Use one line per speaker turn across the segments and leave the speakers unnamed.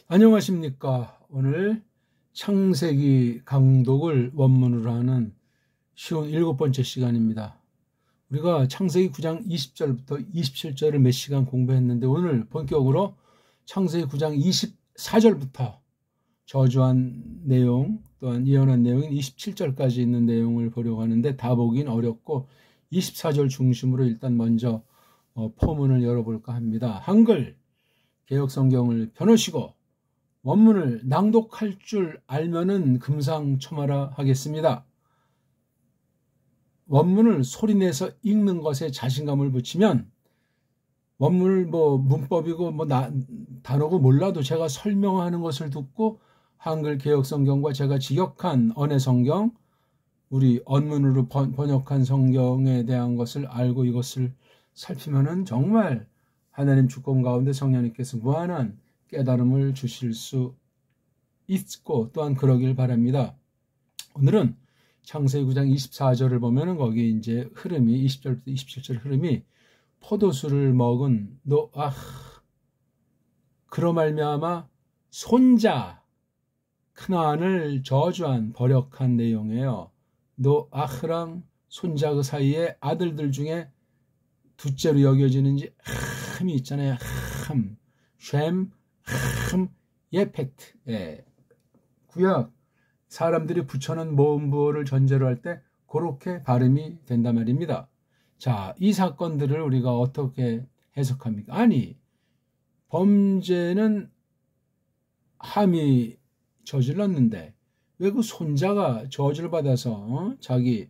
안녕하십니까. 오늘 창세기 강독을 원문으로 하는 쉬운 7번째 시간입니다. 우리가 창세기 9장 20절부터 27절을 몇 시간 공부했는데 오늘 본격으로 창세기 9장 24절부터 저주한 내용 또한 예언한 내용인 27절까지 있는 내용을 보려고 하는데 다 보긴 어렵고 24절 중심으로 일단 먼저 포문을 열어볼까 합니다. 한글 개역성경을 펴놓으시고 원문을 낭독할 줄 알면은 금상첨화라 하겠습니다. 원문을 소리내서 읽는 것에 자신감을 붙이면 원문을 문법이고 단어고 몰라도 제가 설명하는 것을 듣고 한글 개역성경과 제가 직역한 언해성경, 우리 언문으로 번역한 성경에 대한 것을 알고 이것을 살피면은 정말 하나님 주권 가운데 성령님께서 무한한 깨달음을 주실 수 있고 또한 그러길 바랍니다. 오늘은 창세기 9장 24절을 보면은 거기 이제 흐름이 20절부터 27절 흐름이 포도수를 먹은 노아 그로 말미암아 손자 크나안을 저주한 버력한 내용이에요. 노아흐랑 손자 그 사이에 아들들 중에 둘째로 여겨지는지 함이 있잖아요. 함, 쉔, 함, 예페트. 예. 구약 사람들이 붙여놓은 모음부호를 전제로 할 때 그렇게 발음이 된단 말입니다. 자, 이 사건들을 우리가 어떻게 해석합니까? 아니, 범죄는 함이 저질렀는데 왜 그 손자가 저주를 받아서 자기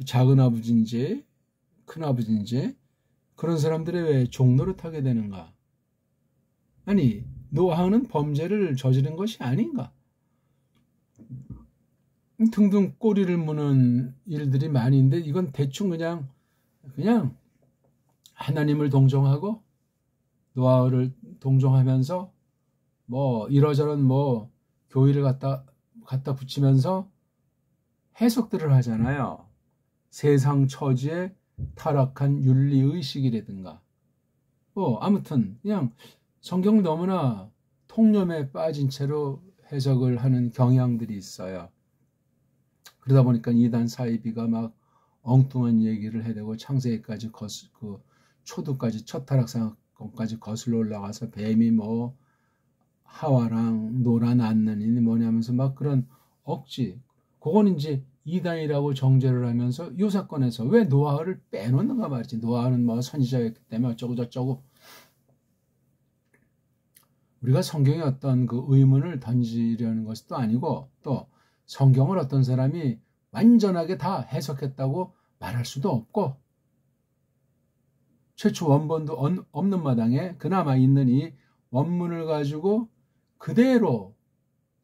작은 아버지인지 큰 아버지인지 그런 사람들의 왜 종노릇하게 되는가? 아니, 노아는 범죄를 저지른 것이 아닌가? 등등 꼬리를 무는 일들이 많이 있는데 이건 대충 그냥 하나님을 동정하고 노아를 동정하면서 이러저런 교의를 갖다 붙이면서 해석들을 하잖아요. 세상 처지의 타락한 윤리의식이라든가 아무튼 그냥 성경을 너무나 통념에 빠진 채로 해석을 하는 경향들이 있어요. 그러다 보니까 이단 사이비가 막 엉뚱한 얘기를 해대고 창세기까지 초두까지 첫 타락 사건까지 거슬러 올라가서 뱀이 하와랑 노라 낳는 이니 뭐냐면서 막 그런 억지 그건 이제 이단이라고 정죄를 하면서 이 사건에서 왜 노아를 빼놓는가 말이지. 노아는 선지자였기 때문에 어쩌고 저쩌고. 우리가 성경에 어떤 그 의문을 던지려는 것도 아니고 또 성경을 어떤 사람이 완전하게 다 해석했다고 말할 수도 없고 최초 원본도 없는 마당에 그나마 있는 이 원문을 가지고 그대로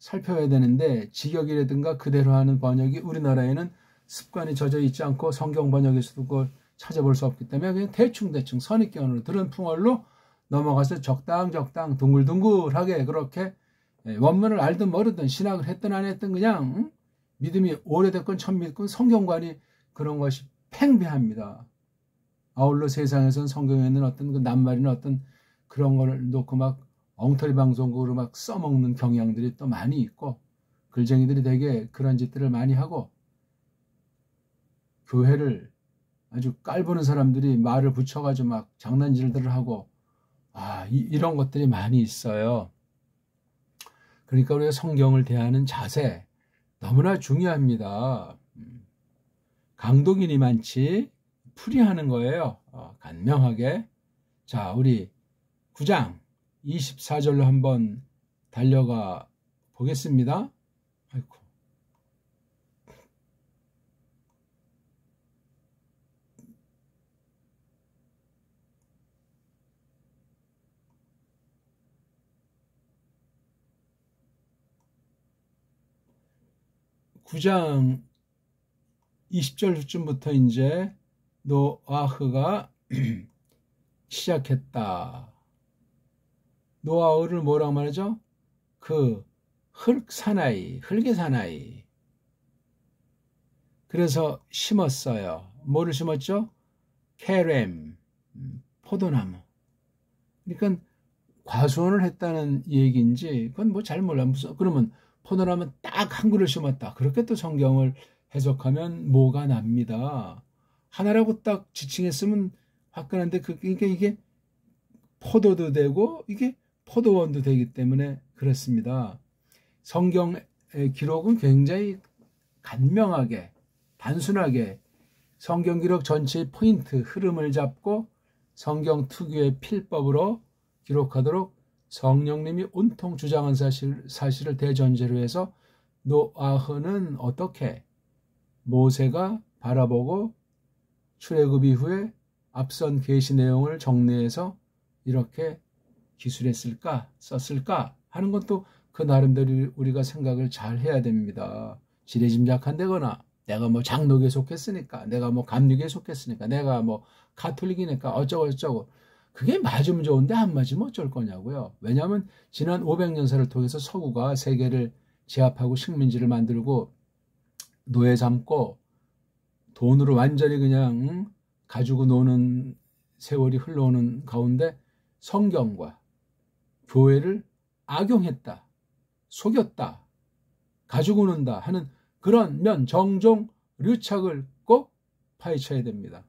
살펴야 되는데 직역이라든가 그대로 하는 번역이 우리나라에는 습관이 젖어 있지 않고 성경 번역에서도 그걸 찾아볼 수 없기 때문에 그냥 대충 선입견으로 들은 풍월로 넘어가서 적당 둥글둥글하게 그렇게 원문을 알든 모르든 신학을 했든 안 했든 그냥 믿음이 오래됐건 처음 믿건 성경관이 그런 것이 팽배합니다. 아울러 세상에서는 성경에 있는 어떤 그 낱말이나 어떤 그런 걸 놓고 막 엉터리 방송국으로 막 써먹는 경향들이 또 많이 있고 글쟁이들이 되게 그런 짓들을 많이 하고 교회를 아주 깔보는 사람들이 말을 붙여가지고 막 장난질들을 하고 이런 것들이 많이 있어요. 그러니까 우리가 성경을 대하는 자세 너무나 중요합니다. 강독이니만치 풀이하는 거예요. 간명하게. 자, 우리 9장 24절로 한번 달려가 보겠습니다. 아이고. (9장) 20절쯤부터 이제 노아흐가 시작했다. 노아흐를 뭐라고 말하죠? 그 흙의 사나이. 그래서 심었어요. 뭐를 심었죠? 케렘, 포도나무. 그러니까 과수원을 했다는 얘기인지 그건 뭐 잘 몰라. 무슨 그러면 포도나무 딱 한 그루 심었다. 그렇게 또 성경을 해석하면 뭐가 납니다. 하나라고 딱 지칭했으면 화끈한데 그러니까 이게 포도도 되고 이게 포도원도 되기 때문에 그렇습니다. 성경의 기록은 굉장히 간명하게 단순하게 성경 기록 전체의 포인트 흐름을 잡고 성경 특유의 필법으로 기록하도록 성령님이 온통 주장한 사실을 대전제로 해서 노아흐는 어떻게 모세가 바라보고 출애굽 이후에 앞선 계시 내용을 정리해서 이렇게 기술했을까 썼을까 하는 것도 그 나름대로 우리가 생각을 잘 해야 됩니다. 지레짐작한다거나 내가 뭐 장로교에 속했으니까 내가 뭐 감리교에 속했으니까 내가 뭐 가톨릭이니까 어쩌고 저쩌고 그게 맞으면 좋은데 안 맞으면 어쩔 거냐고요. 왜냐하면 지난 500년사를 통해서 서구가 세계를 제압하고 식민지를 만들고 노예 삼고 돈으로 완전히 그냥 가지고 노는 세월이 흘러오는 가운데 성경과 교회를 악용했다, 속였다, 가지고 논다 하는 그런 면 정종 류착을 꼭 파헤쳐야 됩니다.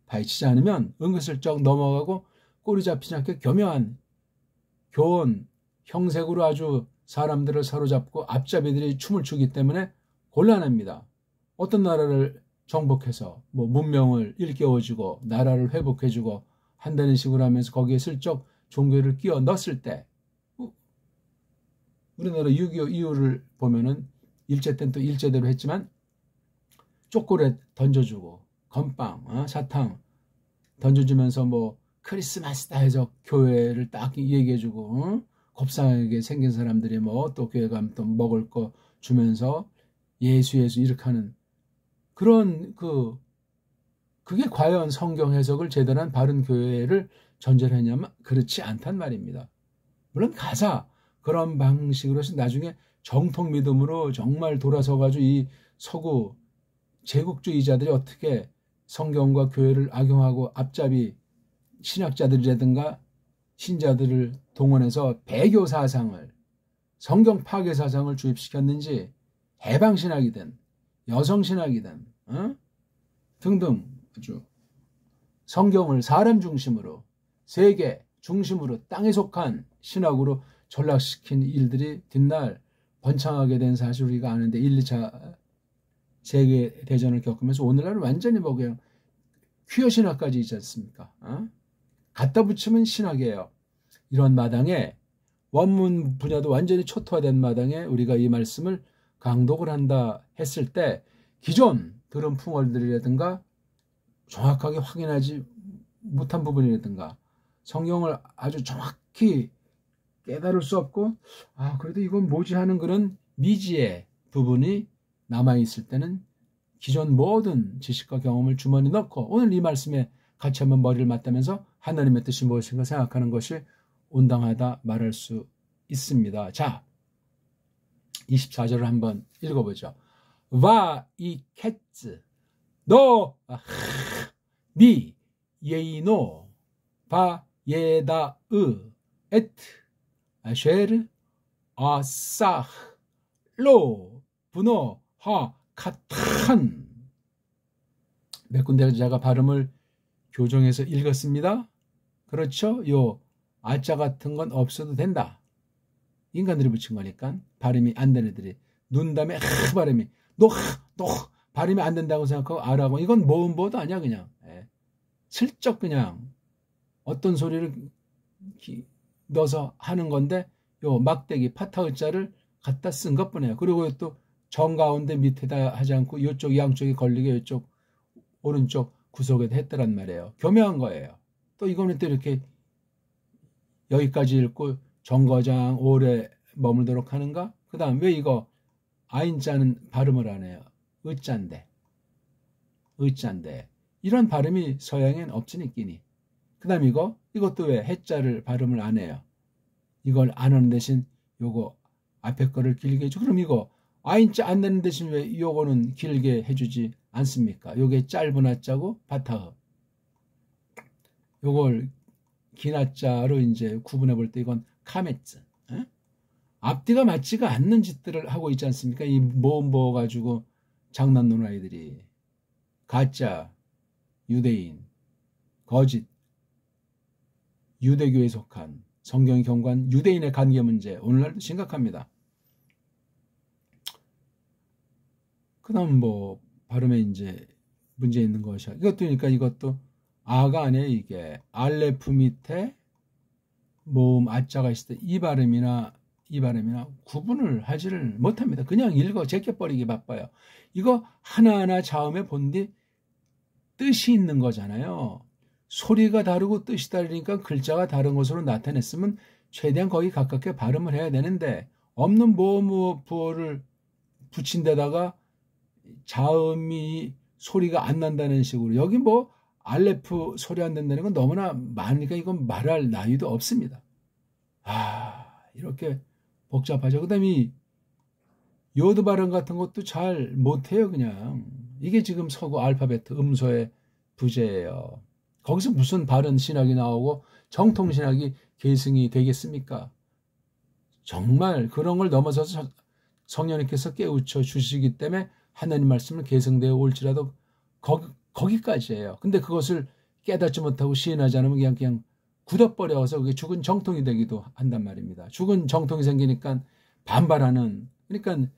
파헤치지 않으면 은근슬쩍 넘어가고 꼬리 잡히지 않게 교묘한 교원 형색으로 아주 사람들을 사로잡고 앞잡이들이 춤을 추기 때문에 곤란합니다. 어떤 나라를 정복해서 뭐 문명을 일깨워주고 나라를 회복해주고 한다는 식으로 하면서 거기에 슬쩍 종교를 끼워 넣었을 때 우리나라 6.25 이후를 보면은 일제 때는 또 일제대로 했지만 초콜릿 던져주고 건빵 사탕 던져주면서 뭐 크리스마스다 해서 교회를 딱 얘기해주고 곱상하게 생긴 사람들이 뭐 또 교회 가면 또 먹을 거 주면서 예수 이렇게 하는 그런 그게 과연 성경 해석을 제대로 한 바른 교회를 전제로 했냐면 그렇지 않단 말입니다. 물론 가사 그런 방식으로 해서 나중에 정통 믿음으로 정말 돌아서가지고 이 서구 제국주의자들이 어떻게 성경과 교회를 악용하고 앞잡이 신학자들이라든가 신자들을 동원해서 배교 사상을 성경 파괴 사상을 주입시켰는지 해방신학이든 여성신학이든 등등 아주 성경을 사람 중심으로 세계 중심으로 땅에 속한 신학으로 전락시킨 일들이 뒷날 번창하게 된 사실 우리가 아는데 1, 2차 세계대전을 겪으면서 오늘날은 완전히 뭐 그냥 퀴어 신학까지 있지 않습니까? 갖다 붙이면 신학이에요. 이런 마당에 원문 분야도 완전히 초토화된 마당에 우리가 이 말씀을 강독을 한다 했을 때 기존 들은 풍월들이라든가 정확하게 확인하지 못한 부분이라든가 성경을 아주 정확히 깨달을 수 없고 그래도 이건 뭐지 하는 그런 미지의 부분이 남아있을 때는 기존 모든 지식과 경험을 주머니 넣고 오늘 이 말씀에 같이 한번 머리를 맞대면서 하나님의 뜻이 무엇인가 생각하는 것이 온당하다 말할 수 있습니다. 자, 24절을 한번 읽어보죠. 와 이 캣츠 너 미 예이노 바 예다으 에트 아쉐르 아사흐 로 분노 하 카탄 몇 군데 제가 발음을 교정해서 읽었습니다. 그렇죠? 요 아자 같은 건 없어도 된다. 인간들이 붙인 거니까 발음이 안 되는 애들이 눈 다음에 발음이 너 발음이 안 된다고 생각하고 아라고 이건 모음보도 아니야 그냥 슬쩍 그냥 어떤 소리를 넣어서 하는 건데 요 막대기 파타의자를 갖다 쓴 것뿐이에요. 그리고 또 정가운데 밑에다 하지 않고 이쪽 양쪽이 걸리게 이쪽 오른쪽 구석에다 했더란 말이에요. 교묘한 거예요. 또 이거는 또 이렇게 여기까지 읽고 정거장 오래 머물도록 하는가? 그 다음 왜 이거 아인자는 발음을 안 해요? 의자인데 이런 발음이 서양엔 없지니 끼니. 그 다음 이것도 왜 해자를 발음을 안 해요? 이걸 안 하는 대신 요거 앞에 거를 길게 해주고 그럼 이거 아인자 안 내는 대신 왜 요거는 길게 해주지 않습니까? 요게 짧은 하자고 바타흐 요걸 기나자로 이제 구분해 볼 때 이건 카메츠. 앞뒤가 맞지가 않는 짓들을 하고 있지 않습니까? 이 모험 가지고 장난 노는 아이들이. 가짜, 유대인, 거짓, 유대교에 속한 성경이 경고한 유대인의 관계 문제, 오늘날도 심각합니다. 그 다음 발음에 이제 문제 있는 것이야. 이것도 그러니까 이것도 아가 아니에요. 이게 알레프 밑에 모음 아자가 있을 때 이 발음이나 구분을 하지를 못합니다. 그냥 읽어 제껴버리기 바빠요. 이거 하나하나 자음에 본 뒤 뜻이 있는 거잖아요. 소리가 다르고 뜻이 다르니까 글자가 다른 것으로 나타냈으면 최대한 거기 가깝게 발음을 해야 되는데 없는 부호를 붙인 데다가 자음이 소리가 안 난다는 식으로 여기 알레프 소리 안 된다는 건 너무나 많으니까 이건 말할 나위도 없습니다. 이렇게 복잡하죠. 그 다음에 요드 발음 같은 것도 잘 못해요. 그냥 이게 지금 서구 알파벳 음소의 부재예요. 거기서 무슨 바른 신학이 나오고 정통신학이 계승이 되겠습니까? 정말 그런 걸 넘어서서 성령님께서 깨우쳐 주시기 때문에 하나님 말씀을 계승되어 올지라도 거기까지예요. 근데 그것을 깨닫지 못하고 시인하지 않으면 그냥 굳어버려서 그게 죽은 정통이 되기도 한단 말입니다. 죽은 정통이 생기니까 반발하는, 그러니까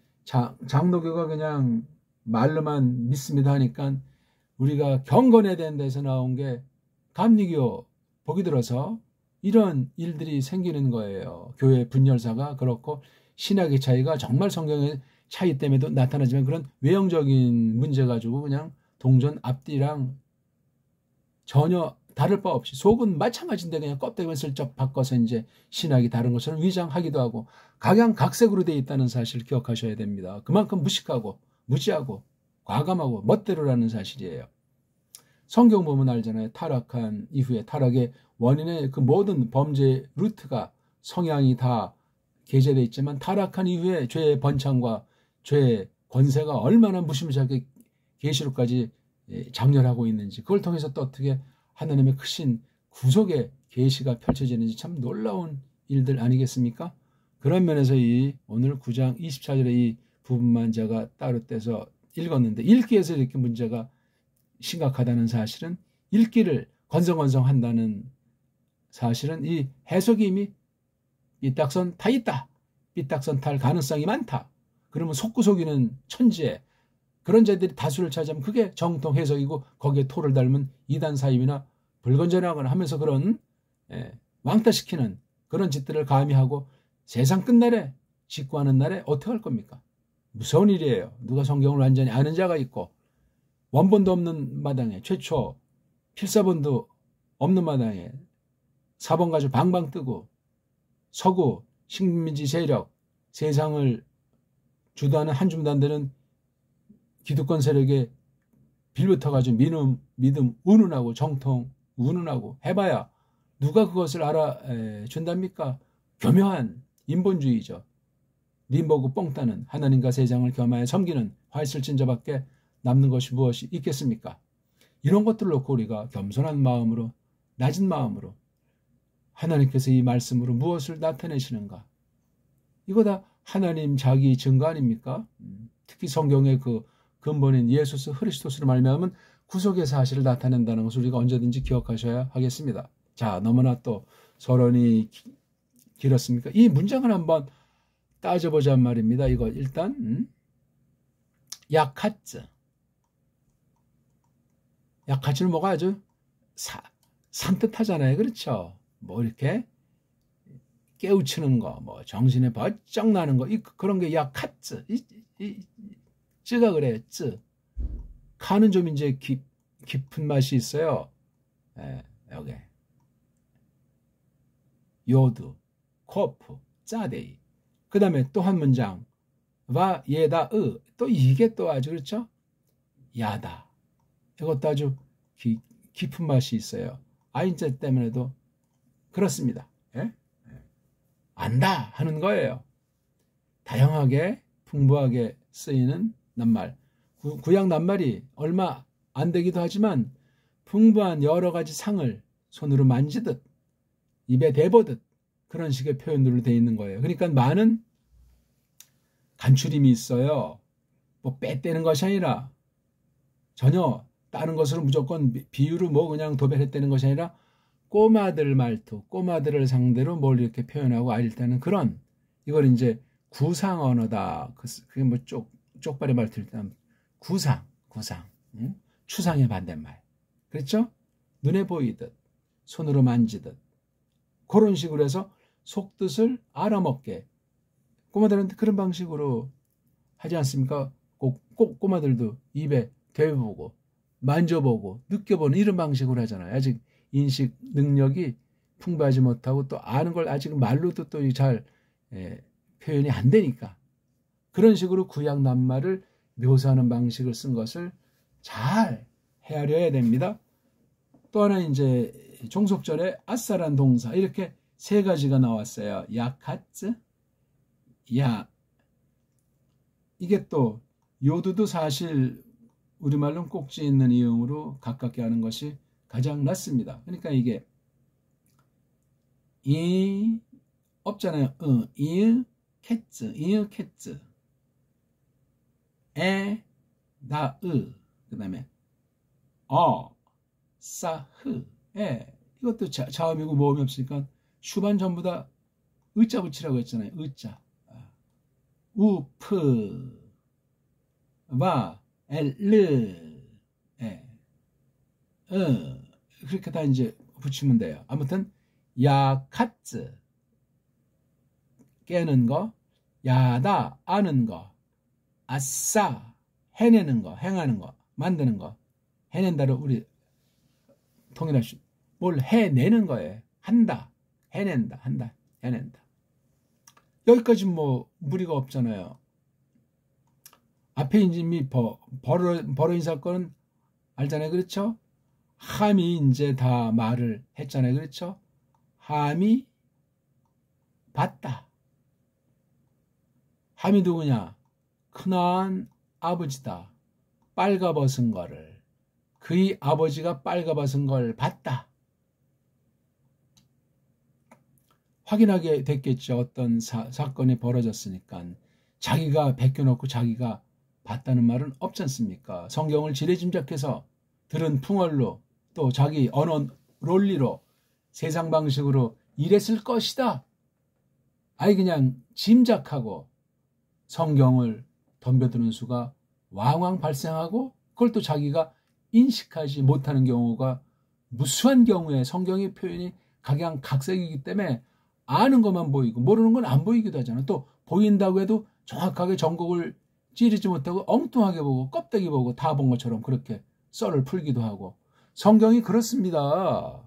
장로교가 그냥 말로만 믿습니다 하니까 우리가 경건해야 되는 데서 나온 게 감리교 보기 들어서 이런 일들이 생기는 거예요. 교회 분열사가 그렇고 신학의 차이가 정말 성경의 차이 때문에도 나타나지만 그런 외형적인 문제 가지고 그냥 동전 앞뒤랑 전혀 다를 바 없이 속은 마찬가지인데 그냥 껍데기만 슬쩍 바꿔서 이제 신학이 다른 것처럼 위장하기도 하고 각양각색으로 되어 있다는 사실을 기억하셔야 됩니다. 그만큼 무식하고 무지하고 과감하고 멋대로라는 사실이에요. 성경 보면 알잖아요. 타락한 이후에 타락의 원인의 그 모든 범죄 루트가 성향이 다 게재되어 있지만 타락한 이후에 죄의 번창과 죄의 권세가 얼마나 무시무시하게 계시록까지 장렬하고 있는지 그걸 통해서 또 어떻게 하나님의 크신 구속의 계시가 펼쳐지는지 참 놀라운 일들 아니겠습니까? 그런 면에서 이 오늘 9장 24절의 이 부분만 제가 따로 떼서 읽었는데 읽기에서 이렇게 문제가 심각하다는 사실은 읽기를 건성건성한다는 사실은 이 해석이 이미 삐딱선 타 있다. 삐딱선 탈 가능성이 많다. 그러면 속구속이는 천지에 그런 자들이 다수를 차지하면 그게 정통 해석이고 거기에 토를 닮은 이단 사입이나 불건전하거나 하면서 그런 왕따시키는 그런 짓들을 감히 하고 세상 끝날에 직구하는 날에 어떻게 할 겁니까? 무서운 일이에요. 누가 성경을 완전히 아는 자가 있고 원본도 없는 마당에 최초 필사본도 없는 마당에 사본 가지고 방방 뜨고 서구 식민지 세력 세상을 주도하는 한 줌도 안 되는 기득권 세력에 빌붙어가지고 믿음 운운하고 정통 운운하고 해봐야 누가 그것을 알아준답니까? 교묘한 인본주의죠. 림버그 뽕 따는 하나님과 세상을 겸하여 섬기는 화이슬진 자밖에 남는 것이 무엇이 있겠습니까? 이런 것들을 놓고 우리가 겸손한 마음으로 낮은 마음으로 하나님께서 이 말씀으로 무엇을 나타내시는가? 이거 다 하나님 자기 증거 아닙니까? 특히 성경의 그 근본인 예수 그리스도로 말미암은 구속의 사실을 나타낸다는 것을 우리가 언제든지 기억하셔야 하겠습니다. 자, 너무나 또 서론이 길었습니까? 이 문장을 한번 따져보자는 말입니다. 이거 일단 야카츠. 야카츠는 뭐가 아주 산뜻하잖아요. 그렇죠? 이렇게 깨우치는 거, 정신에 번쩍 나는 거, 그런 게 야카츠. 쯔가 그래요. 쯔. 카는 좀 이제 깊은 맛이 있어요. 여기. 요드, 코프, 짜데이. 그 다음에 또 한 문장. 와, 예다, 또 이게 또 아주 그렇죠? 야다. 이것도 아주 깊은 맛이 있어요. 아인자 때문에도 그렇습니다. 예? 안다 하는 거예요. 다양하게 풍부하게 쓰이는 낱말. 구약 낱말이 얼마 안 되기도 하지만 풍부한 여러 가지 상을 손으로 만지듯 입에 대보듯 그런 식의 표현들로 되어 있는 거예요. 그러니까 많은 간추림이 있어요. 뭐 빼떼는 것이 아니라 전혀 다른 것으로 무조건 비유로 뭐 그냥 도배했다는 것이 아니라 꼬마들 말투, 꼬마들을 상대로 뭘 이렇게 표현하고 아일때는 그런 이걸 이제 구상 언어다. 그게 뭐 쪽발의 말투일 때 구상, 응? 추상의 반대말. 그렇죠? 눈에 보이듯, 손으로 만지듯 그런 식으로 해서 속뜻을 알아먹게 꼬마들한테 그런 방식으로 하지 않습니까? 꼭 꼬마들도 입에 대보고 만져보고 느껴보는 이런 방식으로 하잖아요. 아직 인식 능력이 풍부하지 못하고 또 아는 걸 아직 말로도 또 잘 표현이 안 되니까 그런 식으로 구약 낱말을 묘사하는 방식을 쓴 것을 잘 헤아려야 됩니다. 또 하나 이제 종속절에 아싸란 동사 이렇게 세 가지가 나왔어요. 야카츠, 야 이게 또 요두도 사실 우리말로는 꼭지 있는 이음으로 가깝게 하는 것이 가장 낫습니다. 그러니까 이게 이 없잖아요. 이 캣츠, 에, 나, 그 다음에 싸, 에 이것도 자음이고 모음이 없으니까 슈반 전부 다 의자 붙이라고 했잖아요. 의자. 우프 와 엘르 그렇게 다 이제 붙이면 돼요. 아무튼 야카츠 깨는 거, 야다 아는 거, 아싸 해내는 거, 행하는 거, 만드는 거. 해낸다로 우리 통일할 수 뭘 해내는 거예요. 한다, 해낸다, 한다, 해낸다. 여기까지 뭐 무리가 없잖아요. 앞에 이미 벌어진 사건은 알잖아요. 그렇죠? 함이 이제 다 말을 했잖아요. 그렇죠? 함이 봤다. 함이 누구냐? 큰아한 아버지다. 빨가벗은 거를. 그의 아버지가 빨가벗은 걸 봤다. 확인하게 됐겠죠. 어떤 사건이 벌어졌으니까. 자기가 베껴놓고 자기가 봤다는 말은 없지 않습니까? 성경을 지레짐작해서 들은 풍월로 또 자기 언어 논리로 세상 방식으로 이랬을 것이다. 아예 그냥 짐작하고 성경을 덤벼드는 수가 왕왕 발생하고 그걸 또 자기가 인식하지 못하는 경우가 무수한 경우에 성경의 표현이 각양각색이기 때문에 아는 것만 보이고 모르는 건 안 보이기도 하잖아. 또 보인다고 해도 정확하게 전곡을 찌르지 못하고 엉뚱하게 보고 껍데기 보고 다 본 것처럼 그렇게 썰을 풀기도 하고 성경이 그렇습니다.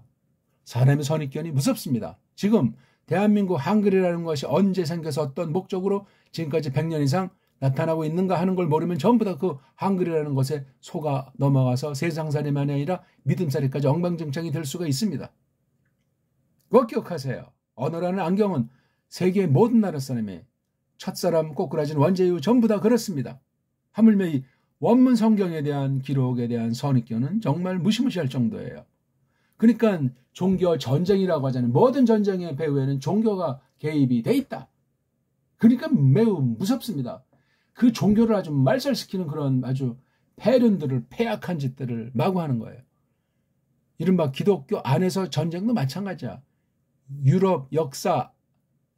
사람의 선입견이 무섭습니다. 지금 대한민국 한글이라는 것이 언제 생겨서 어떤 목적으로 지금까지 100년 이상 나타나고 있는가 하는 걸 모르면 전부 다 그 한글이라는 것에 속아 넘어가서 세상살이만이 아니라 믿음살이까지 엉망진창이 될 수가 있습니다. 그거 기억하세요. 언어라는 안경은 세계의 모든 나라 사람이 첫사람 꼬꾸라진 원죄이후 전부 다 그렇습니다. 하물며 이 원문 성경에 대한 기록에 대한 선입견은 정말 무시무시할 정도예요. 그러니까 종교 전쟁이라고 하잖아요. 모든 전쟁의 배후에는 종교가 개입이 돼 있다. 그러니까 매우 무섭습니다. 그 종교를 아주 말살시키는 그런 아주 폐륜들을 폐악한 짓들을 마구 하는 거예요. 이른바 기독교 안에서 전쟁도 마찬가지야. 유럽 역사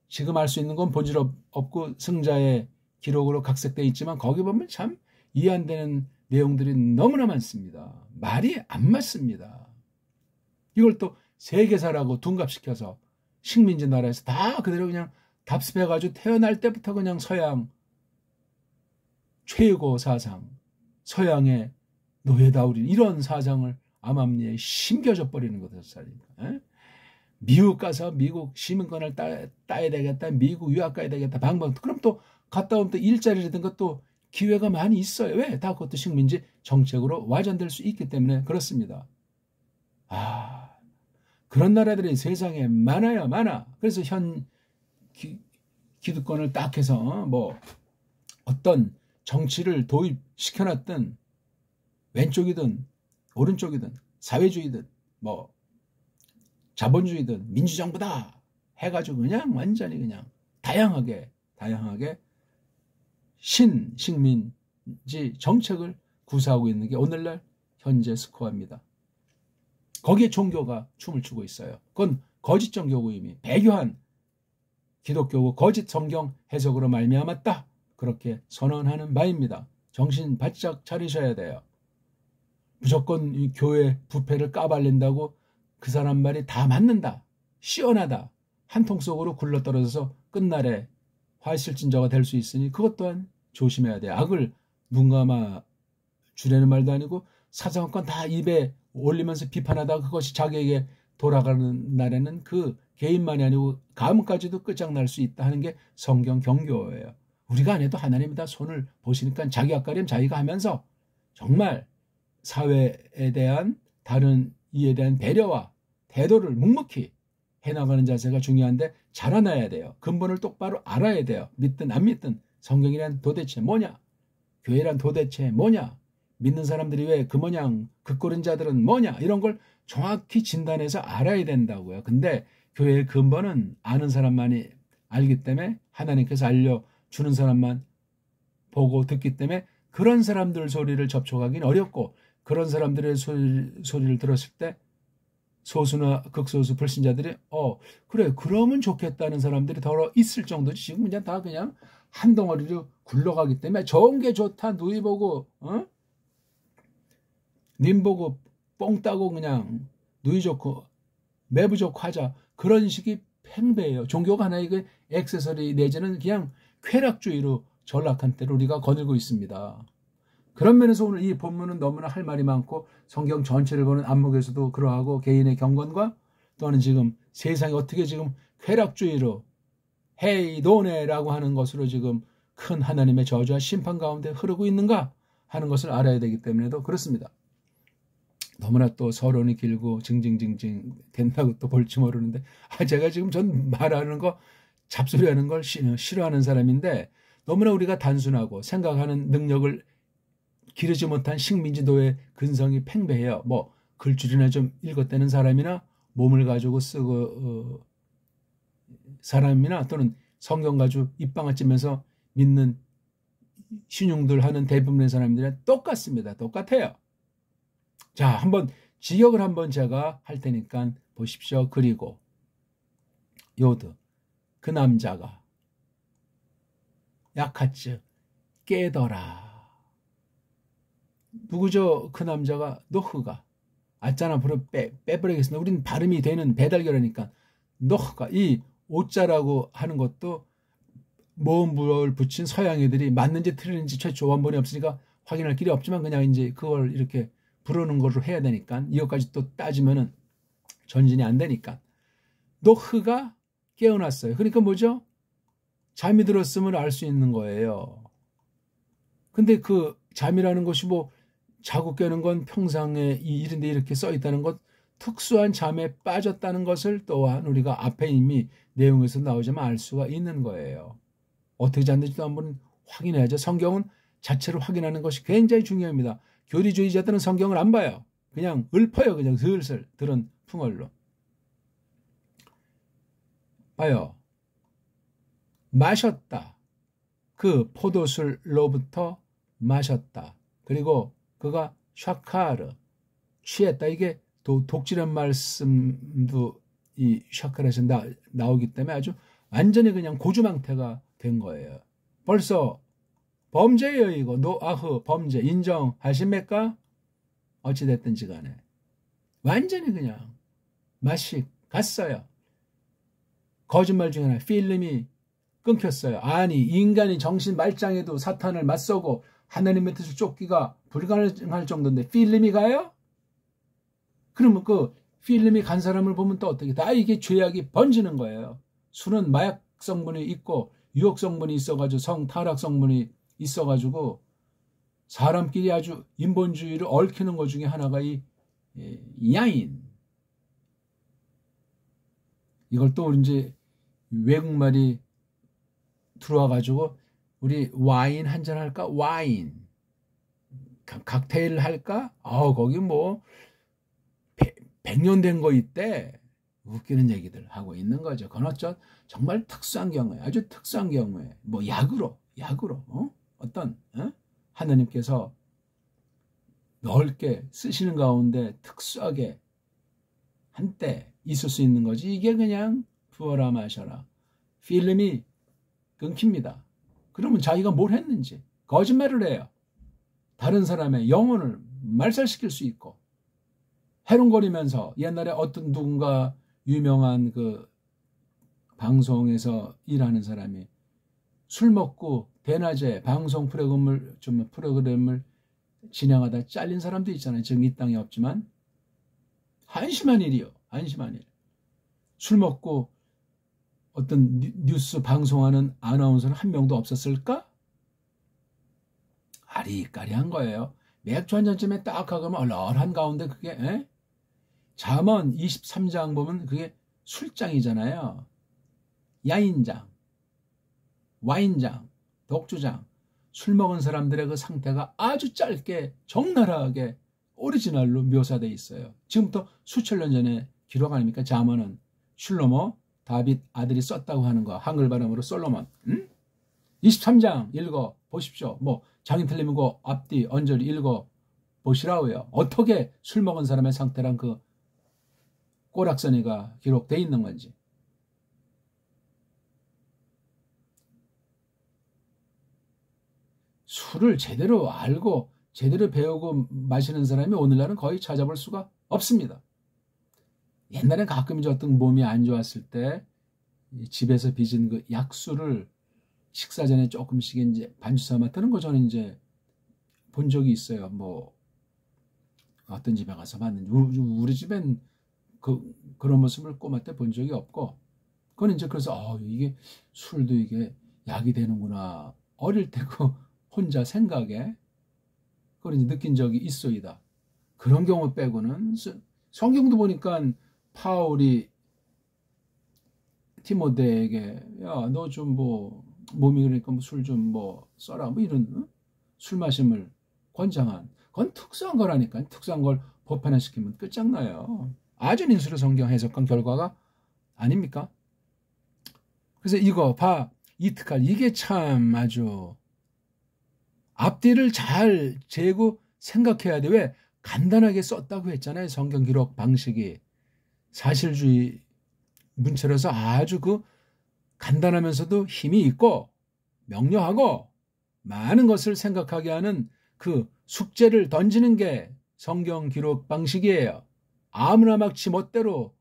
지금 알 수 있는 건 본질 없고 승자의 기록으로 각색되어 있지만 거기 보면 참 이해 안 되는 내용들이 너무나 많습니다. 말이 안 맞습니다. 이걸 또 세계사라고 둔갑시켜서 식민지 나라에서 다 그대로 그냥 답습해가지고 태어날 때부터 그냥 서양 최고 사상, 서양의 노예다우린 이런 사상을 암암리에 심겨져 버리는 것이었으니까. 미국 가서 미국 시민권을 따야 되겠다. 미국 유학 가야 되겠다. 방방. 그럼 또 갔다 오면 또 일자리라든가 또 기회가 많이 있어요. 왜? 다 그것도 식민지 정책으로 와전될 수 있기 때문에 그렇습니다. 그런 나라들이 세상에 많아요. 많아. 그래서 현 기득권을 딱 해서 뭐 어떤 정치를 도입시켜놨든 왼쪽이든 오른쪽이든 사회주의든 뭐 자본주의든 민주정부다 해가지고 그냥 완전히 그냥 다양하게 식민지 정책을 구사하고 있는 게 오늘날 현재 스코어입니다. 거기에 종교가 춤을 추고 있어요. 그건 거짓 종교고 이미 배교한 기독교고 거짓 성경 해석으로 말미암았다. 그렇게 선언하는 바입니다. 정신 바짝 차리셔야 돼요. 무조건 이 교회 부패를 까발린다고 그 사람 말이 다 맞는다. 시원하다. 한 통 속으로 굴러떨어져서 끝날에 화실진저가 될 수 있으니 그것 또한 조심해야 돼요. 악을 눈 감아 주려는 말도 아니고 사사건건 다 입에 올리면서 비판하다가 그것이 자기에게 돌아가는 날에는 그 개인만이 아니고 가문까지도 끝장날 수 있다 하는 게 성경 경고예요. 우리가 안 해도 하나님이 다 손을 보시니까 자기 앞가림 자기가 하면서 정말 사회에 대한 다른 이에 대한 배려와 태도를 묵묵히 해나가는 자세가 중요한데 자라나야 돼요. 근본을 똑바로 알아야 돼요. 믿든 안 믿든 성경이란 도대체 뭐냐? 교회란 도대체 뭐냐? 믿는 사람들이 왜 그 모양 극고른 자들은 뭐냐? 이런 걸 정확히 진단해서 알아야 된다고요. 근데 교회의 근본은 아는 사람만이 알기 때문에 하나님께서 알려주는 사람만 보고 듣기 때문에 그런 사람들 소리를 접촉하기는 어렵고 그런 사람들의 소리를 들었을 때 소수나 극소수 불신자들이 그래 그러면 좋겠다는 사람들이 더 있을 정도지 지금 그냥 다 그냥 한 덩어리로 굴러가기 때문에 좋은 게 좋다 누이 보고 님 보고 뽕 따고 그냥 누이 좋고 매부 좋고 하자 그런 식이 팽배해요. 종교가 하나의 그 액세서리 내지는 그냥 쾌락주의로 전락한 때를 우리가 거닐고 있습니다. 그런 면에서 오늘 이 본문은 너무나 할 말이 많고 성경 전체를 보는 안목에서도 그러하고 개인의 경건과 또는 지금 세상이 어떻게 지금 쾌락주의로 헤이 노네라고 하는 것으로 지금 큰 하나님의 저주와 심판 가운데 흐르고 있는가 하는 것을 알아야 되기 때문에도 그렇습니다. 너무나 또 서론이 길고 징징징징 된다고 또 볼지 모르는데 제가 지금 전 말하는 거 잡소리하는 걸 싫어하는 사람인데 너무나 우리가 단순하고 생각하는 능력을 기르지 못한 식민지 노예 근성이 팽배해요. 뭐 글줄이나 좀 읽었다는 사람이나 몸을 가지고 쓰고 사람이나 또는 성경 가지고 입방아 찌면서 믿는 신용들 하는 대부분의 사람들은 똑같습니다. 똑같아요. 자, 한번 직역을 한번 제가 할 테니까 보십시오. 그리고 요드 그 남자가 약하츠 깨더라. 누구죠? 그 남자가 노흐가 아짜나 빼버리겠습니다. 우리는 발음이 되는 배달결하니까 노흐가 이 오자라고 하는 것도 모음부를 붙인 서양 애들이 맞는지 틀리는지 최초 원본이 없으니까 확인할 길이 없지만 그냥 이제 그걸 이렇게 부르는 걸로 해야 되니까 이것까지 또 따지면은 전진이 안 되니까 노흐가 깨어났어요. 그러니까 뭐죠? 잠이 들었음을 알 수 있는 거예요. 근데 그 잠이라는 것이 뭐 자고 깨는 건 평상에 이런데 이렇게 써 있다는 것 특수한 잠에 빠졌다는 것을 또한 우리가 앞에 이미 내용에서 나오지만 알 수가 있는 거예요. 어떻게 잤는지도 한번 확인해야죠. 성경은 자체를 확인하는 것이 굉장히 중요합니다. 교리주의자들은 성경을 안 봐요. 그냥 읊어요. 그냥 슬슬 들은 풍월로. 봐요. 마셨다. 그 포도술로부터 마셨다. 그리고 그가 샤카르 취했다. 이게 독질한 말씀도 이 샤카르에서 나오기 때문에 아주 완전히 그냥 고주망태가 된 거예요. 벌써 범죄예요. 이거 노아흐 범죄 인정하십니까? 어찌됐든지 간에 완전히 그냥 맛이 갔어요. 거짓말 중에 하나 필름이 끊겼어요. 아니 인간이 정신 말짱해도 사탄을 맞서고 하나님의 뜻을 쫓기가 불가능할 정도인데 필름이 가요? 그러면 그 필름이 간 사람을 보면 또 어떻게 다 이게 죄악이 번지는 거예요. 술은 마약 성분이 있고 유혹 성분이 있어가지고 성타락 성분이 있어가지고 사람끼리 아주 인본주의를 얽히는 것 중에 하나가 이 야인. 이걸 또 이제 외국말이 들어와가지고 우리 와인 한잔 할까? 와인. 칵테일 할까? 거기 뭐 100년 된 거 있대. 웃기는 얘기들 하고 있는 거죠. 그건 어쩌 정말 특수한 경우에, 아주 특수한 경우에 뭐 약으로 어떤 하나님께서 넓게 쓰시는 가운데 특수하게 한때 있을 수 있는 거지. 이게 그냥 부어라 마셔라. 필름이 끊깁니다. 그러면 자기가 뭘 했는지 거짓말을 해요. 다른 사람의 영혼을 말살시킬 수 있고 해롱거리면서 옛날에 어떤 누군가 유명한 그 방송에서 일하는 사람이 술 먹고 대낮에 방송 프로그램을 진행하다 잘린 사람도 있잖아요. 지금 이 땅에 없지만 한심한 일이요. 한심한 일. 술 먹고 어떤 뉴스 방송하는 아나운서는 한 명도 없었을까? 아리까리한 거예요. 맥주 한 잔쯤에 딱 하면 얼얼한 가운데 그게 잠언 23장 보면 그게 술장이잖아요. 야인장, 와인장, 독주장. 술 먹은 사람들의 그 상태가 아주 짧게 적나라하게 오리지널로 묘사되어 있어요. 지금부터 수천 년 전에 기록 아닙니까? 잠언은 슐로모 다윗 아들이 썼다고 하는 거. 한글 발음으로 솔로몬. 23장 읽어 보십시오. 뭐 장이 틀리면 그 앞뒤 언저리 읽어 보시라고요. 어떻게 술 먹은 사람의 상태란 그 꼬락서니가 기록되어 있는 건지. 술을 제대로 알고 제대로 배우고 마시는 사람이 오늘날은 거의 찾아볼 수가 없습니다. 옛날엔 가끔 이제 어떤 몸이 안 좋았을 때 집에서 빚은 그 약수를 식사 전에 조금씩 이제 반주 삼아 뜨는 거 저는 이제 본 적이 있어요. 뭐 어떤 집에 가서 봤는지 우리 집엔 그런 모습을 꼬마 때 본 적이 없고 그건 이제 그래서 이게 술도 이게 약이 되는구나 어릴 때 그 혼자 생각에 그걸 이제 느낀 적이 있어이다. 그런 경우 빼고는 성경도 보니까 파울이 디모데에게 야 너 좀 뭐 몸이 그러니까 뭐 술 좀 뭐 써라 뭐 이런 술 마심을 권장한 그건 특수한 거라니까. 특수한 걸 보편화시키면 끝장나요. 아주 인수로 성경 해석한 결과가 아닙니까? 그래서 이거 봐 이특할 이게 참 아주 앞뒤를 잘 재고 생각해야 돼. 왜? 간단하게 썼다고 했잖아요. 성경 기록 방식이 사실주의 문체로서 아주 그 간단하면서도 힘이 있고 명료하고 많은 것을 생각하게 하는 그 숙제를 던지는 게 성경 기록 방식이에요. 아무나 막 지멋대로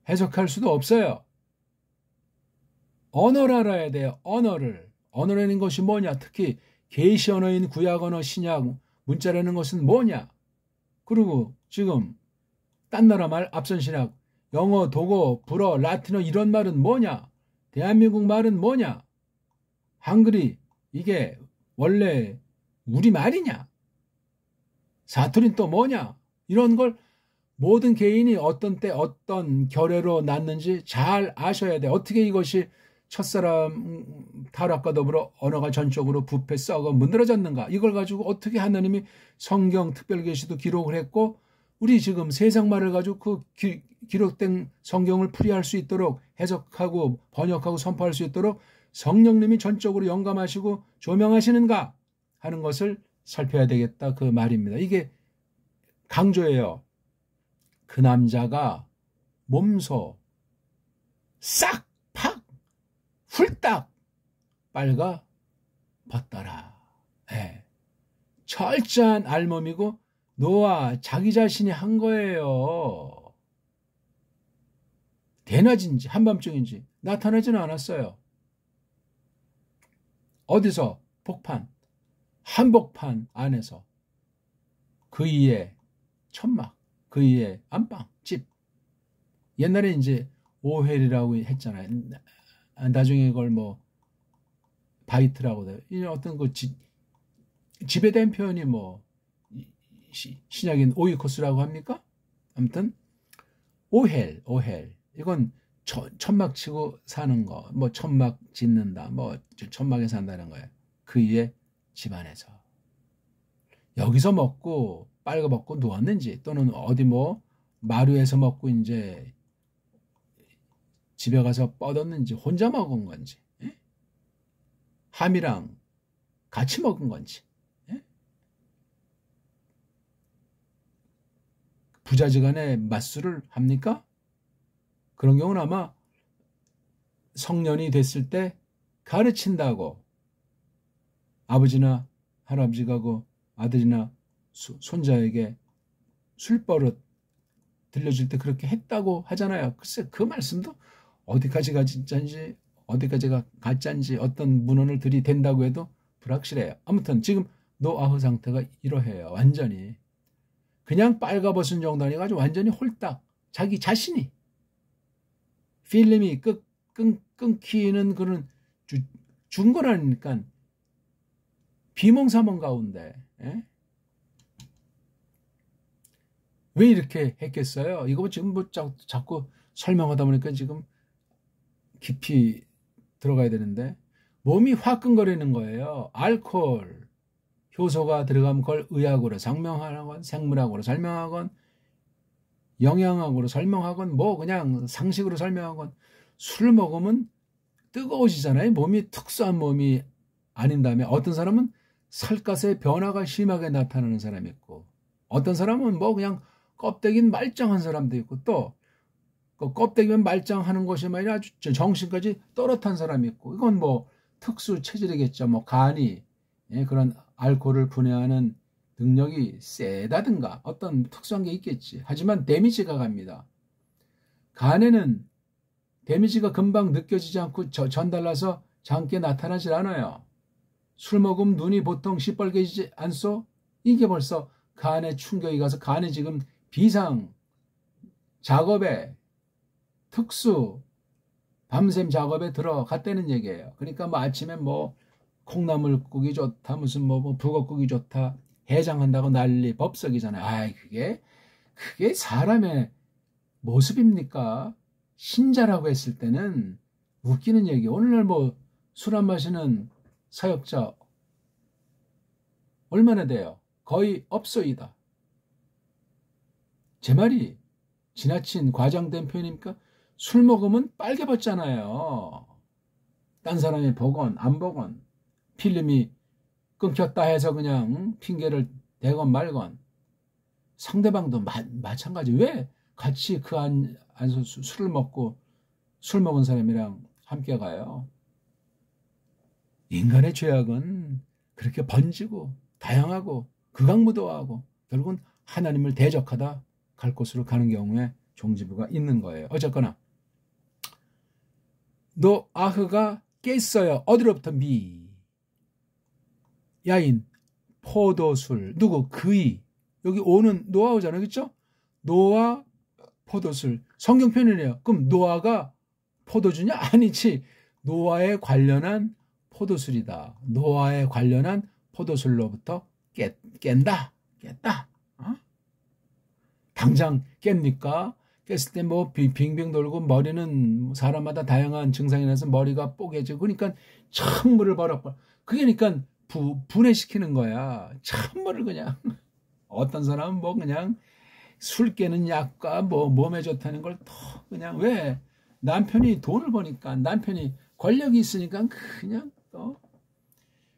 해석할 수도 없어요. 언어를 알아야 돼요. 언어라는 것이 뭐냐? 특히 계시 언어인 구약 언어, 신약 문자라는 것은 뭐냐? 그리고 지금 딴 나라 말 앞선 신약 영어, 독어, 불어, 라틴어 이런 말은 뭐냐? 대한민국 말은 뭐냐? 한글이 이게 원래 우리 말이냐? 사투리는 또 뭐냐? 이런 걸 모든 개인이 어떤 때 어떤 결례로 났는지 잘 아셔야 돼. 어떻게 이것이 첫사람 타락과 더불어 언어가 전적으로 부패 썩어 문드러졌는가? 이걸 가지고 어떻게 하나님이 성경 특별계시도 기록을 했고 우리 지금 세상 말을 가지고 그 기록된 성경을 풀이할 수 있도록 해석하고 번역하고 선포할 수 있도록 성령님이 전적으로 영감하시고 조명하시는가 하는 것을 살펴야 되겠다 그 말입니다. 이게 강조예요. 그 남자가 몸소 싹 팍 훌딱 빨가 벗더라. 네. 철저한 알몸이고 노아 자기 자신이 한 거예요. 대낮인지 한밤중인지 나타나지는 않았어요. 어디서? 복판. 한복판 안에서. 그 위에 천막, 그 위에 안방, 집. 옛날에 이제 오헬이라고 했잖아요. 나중에 이걸 뭐 바이트라고 해요. 어떤 그 집에 대한 표현이 뭐 신약인 오이코스라고 합니까? 아무튼 오헬. 이건 천막 치고 사는 거, 뭐 천막 짓는다, 뭐 천막에 산다는 거예요. 그 위에 집안에서 여기서 먹고 빨가 먹고 누웠는지 또는 어디 뭐 마루에서 먹고 이제 집에 가서 뻗었는지 혼자 먹은 건지, 예? 함이랑 같이 먹은 건지, 예? 부자지간에 맞술을 합니까? 그런 경우는 아마 성년이 됐을 때 가르친다고 아버지나 할아버지가 그 아들이나 손자에게 술버릇 들려줄 때 그렇게 했다고 하잖아요. 글쎄 그 말씀도 어디까지가 진짜인지 어디까지가 가짜인지 어떤 문헌을 들이댄다고 해도 불확실해요. 아무튼 지금 노아흐 상태가 이러해요. 완전히 그냥 빨가벗은 정도 아니가지고 완전히 홀딱 자기 자신이 필름이 끊기는 그런 중거라니까 비몽사몽 가운데, 예? 왜 이렇게 했겠어요? 이거 지금 뭐 자꾸 설명하다 보니까 지금 깊이 들어가야 되는데 몸이 화끈거리는 거예요. 알코올 효소가 들어가면 그걸 의학으로 설명하건 생물학으로 설명하건 영양학으로 설명하건 뭐 그냥 상식으로 설명하건 술 먹으면 뜨거워지잖아요. 몸이 특수한 몸이 아닌 다음에 어떤 사람은 살갗의 변화가 심하게 나타나는 사람이 있고 어떤 사람은 뭐 그냥 껍데기는 말짱한 사람도 있고 또 그 껍데기만 말짱하는 것이 아니라 아주 정신까지 또렷한 사람이 있고 이건 뭐 특수 체질이겠죠. 뭐 간이 그런 알코올을 분해하는 능력이 세다든가 어떤 특수한 게 있겠지. 하지만 데미지가 갑니다. 간에는 데미지가 금방 느껴지지 않고 전달나서 장기에 나타나질 않아요. 술 먹으면 눈이 보통 시뻘개지지 않소? 이게 벌써 간에 충격이 가서 간에 지금 비상 작업에 특수 밤샘 작업에 들어갔다는 얘기예요. 그러니까 뭐 아침에 뭐 콩나물국이 좋다 무슨 뭐 북어국이 좋다 해장한다고 난리 법석이잖아요. 아이 그게 사람의 모습입니까? 신자라고 했을 때는 웃기는 얘기. 오늘날 뭐 술 안 마시는 사역자 얼마나 돼요? 거의 없소이다. 제 말이 지나친 과장된 표현입니까? 술 먹으면 빨개벗잖아요. 딴 사람이 보건 안 보건 필름이 끊겼다 해서 그냥 핑계를 대건 말건 상대방도 마찬가지. 왜 같이 그 안에서 술을 먹고 술 먹은 사람이랑 함께 가요? 인간의 죄악은 그렇게 번지고 다양하고 극악무도하고 결국은 하나님을 대적하다 갈 곳으로 가는 경우에 종지부가 있는 거예요. 어쨌거나 노아흐가 깼어요. 어디로부터? 야인, 포도술, 누구? 그이. 여기 오는 노아흐잖아요. 그렇죠? 노아, 포도술. 성경 표현이에요. 그럼 노아가 포도주냐? 아니지. 노아에 관련한 포도술이다. 노아에 관련한 포도술로부터 깼다. 어? 당장 깹니까? 깼을 때 뭐 빙빙 돌고 머리는 사람마다 다양한 증상이 나서 머리가 뽀개지고 그러니까 찬물을 버럭버럭 그게 그러니까 분해시키는 거야. 찬물을 그냥 어떤 사람은 뭐 그냥 술 깨는 약과 뭐 몸에 좋다는 걸 더 그냥 왜 남편이 돈을 버니까 남편이 권력이 있으니까 그냥 또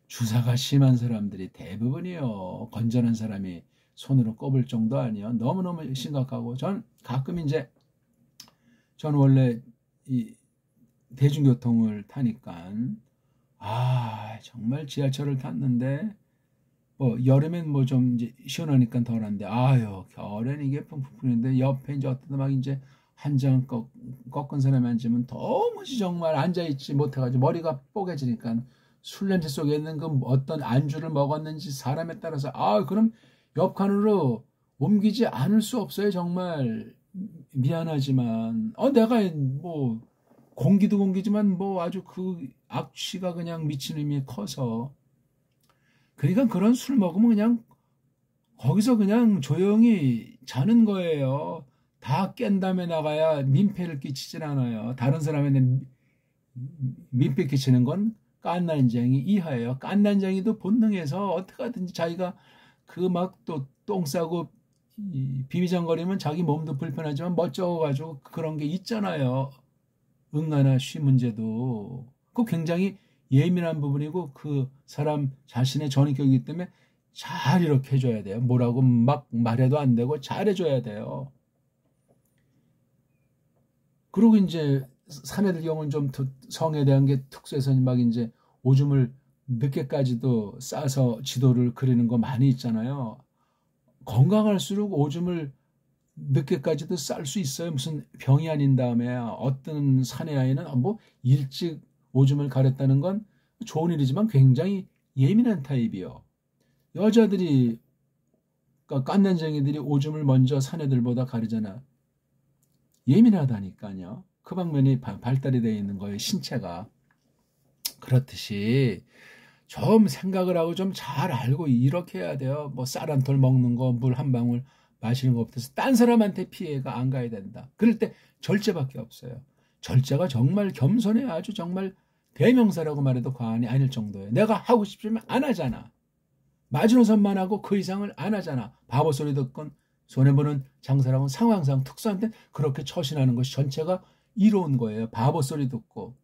주사가 심한 사람들이 대부분이요. 건전한 사람이 손으로 꼽을 정도 아니에요. 너무너무 심각하고 전 가끔 이제 전 원래 이 대중교통을 타니까 정말 지하철을 탔는데 뭐 여름엔 뭐 좀 이제 시원하니까 덜한데 겨울엔 이게 풍풍풍인데 옆에 이제 어떤 막 이제 한 장 꺾은 사람이 앉으면 도무지 정말 앉아있지 못해가지고 머리가 뽀개지니까 술 냄새 속에 있는 그 어떤 안주를 먹었는지 사람에 따라서 그럼 옆 칸으로 옮기지 않을 수 없어요. 정말 미안하지만 내가 뭐 공기도 공기지만 뭐 아주 그 악취가 그냥 미치는 힘이 커서 그러니까 그런 술 먹으면 그냥 거기서 그냥 조용히 자는 거예요. 다 깬 다음에 나가야 민폐를 끼치질 않아요. 다른 사람한테 민폐 끼치는 건 깐난쟁이 이하예요. 깐난쟁이도 본능에서 어떻게 하든지 자기가 그 막 또 똥 싸고 비비장거리면 자기 몸도 불편하지만 멋쩍어가지고 그런 게 있잖아요. 응아나 쉬 문제도 그 굉장히 예민한 부분이고 그 사람 자신의 전인격이기 때문에 잘 이렇게 해줘야 돼요. 뭐라고 막 말해도 안 되고 잘해줘야 돼요. 그리고 이제 사내들 경우는 좀 성에 대한 게 특수해서 막 이제 오줌을 늦게까지도 싸서 지도를 그리는 거 많이 있잖아요. 건강할수록 오줌을 늦게까지도 쌀 수 있어요. 무슨 병이 아닌 다음에 어떤 사내 아이는 뭐 일찍 오줌을 가렸다는 건 좋은 일이지만 굉장히 예민한 타입이요. 여자들이 그러니까 깐난쟁이들이 오줌을 먼저 사내들보다 가리잖아. 예민하다니까요. 그 방면이 발달이 되어 있는 거예요. 신체가. 그렇듯이 좀 생각을 하고 좀 잘 알고 이렇게 해야 돼요. 뭐 쌀 한 톨 먹는 거, 물 한 방울 마시는 것부터 딴 사람한테 피해가 안 가야 된다. 그럴 때 절제밖에 없어요. 절제가 정말 겸손해 아주 정말 대명사라고 말해도 과언이 아닐 정도예요. 내가 하고 싶으면 안 하잖아. 마지노선만 하고 그 이상을 안 하잖아. 바보 소리 듣건 손해보는 장사라고는 상황상 특수한데 그렇게 처신하는 것이 전체가 이로운 거예요. 바보 소리 듣고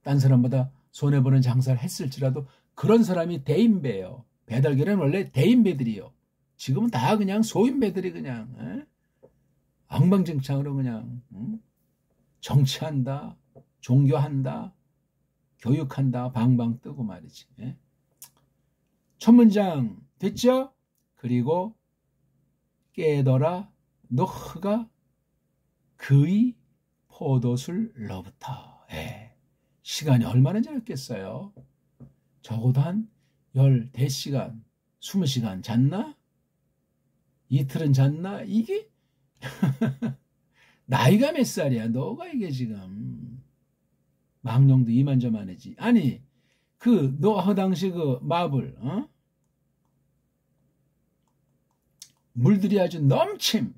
딴 사람보다 손해보는 장사를 했을지라도 그런 사람이 대인배예요. 배달결은 원래 대인배들이요. 지금은 다 그냥 소인배들이 그냥 엉망진창으로 그냥 정치한다, 종교한다, 교육한다, 방방 뜨고 말이지. 첫 문장 됐죠? 그리고 깨더라 노흐가 그의 포도술로부터. 시간이 얼마나 짧겠어요? 적어도 한 14시간, 20시간 잤나? 이틀은 잤나? 이게 나이가 몇 살이야? 너가 이게 지금 망령도 이만저만하지. 아니 그 노아 당시 그 마블 물들이 아주 넘침.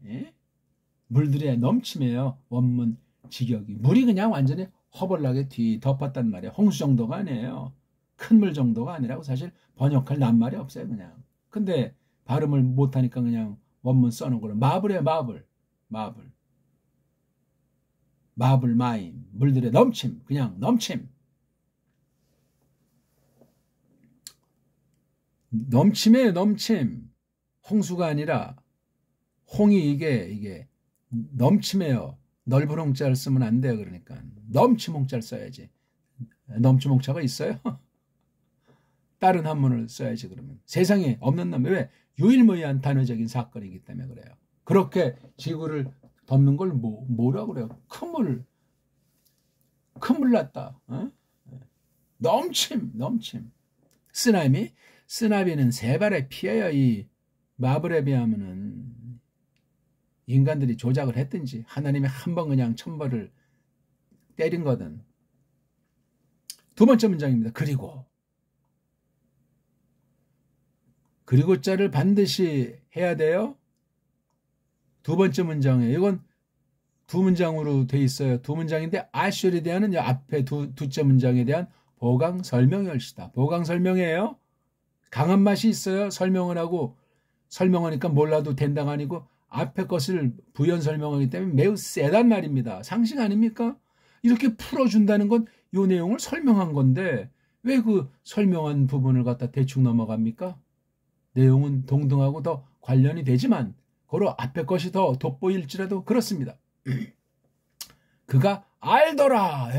물들이 넘침해요. 원문 직역이. 물이 그냥 완전히 허벌나게 뒤덮었단 말이에요. 홍수 정도가 아니에요. 큰 물 정도가 아니라고 사실 번역할 낱말이 없어요. 그냥. 근데 발음을 못하니까 그냥 원문 써놓은 거로 마블이에요. 마블 마임 물들의 넘침. 그냥 넘침. 넘침이에요. 넘침. 홍수가 아니라 홍이 이게 넘침해요. 넓은 홍자를 쓰면 안 돼요. 그러니까 넘침 홍자를 써야지. 넘침 홍자가 있어요? 다른 한문을 써야지. 그러면 세상에 없는 놈. 왜? 유일무이한 단어적인 사건이기 때문에 그래요. 그렇게 지구를 덮는 걸 뭐라 그래요? 큰 물 났다. 넘침. 쓰나미는 세 발의 피해요. 이 마블에 비하면은 인간들이 조작을 했든지 하나님이 한 번 그냥 천벌을 때린 거든. 두 번째 문장입니다. 그리고 자를 반드시 해야 돼요. 두 번째 문장에 이건 두 문장으로 돼 있어요. 두 문장인데 아슈리에 대한 앞에 두째 문장에 대한 보강 설명열시다. 보강 설명이에요. 강한 맛이 있어요. 설명을 하고 설명하니까 몰라도 된다가 아니고 앞에 것을 부연 설명하기 때문에 매우 세단 말입니다. 상식 아닙니까? 이렇게 풀어준다는 건 이 내용을 설명한 건데 왜 그 설명한 부분을 갖다 대충 넘어갑니까? 내용은 동등하고 더 관련이 되지만 고로 앞에 것이 더 돋보일지라도 그렇습니다. 그가 알더라.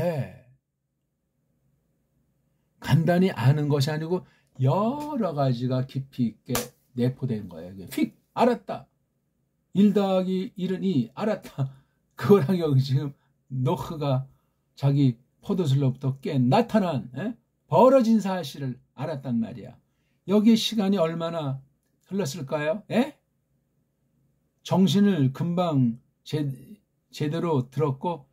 간단히 아는 것이 아니고 여러 가지가 깊이 있게 내포된 거예요. 휙 알았다. 1 더하기 1은 2 알았다. 그거랑 여기 지금 노흐가 자기 포도술로부터 나타난 벌어진 사실을 알았단 말이야. 여기에 시간이 얼마나 흘렀을까요? 정신을 금방 제대로 들었고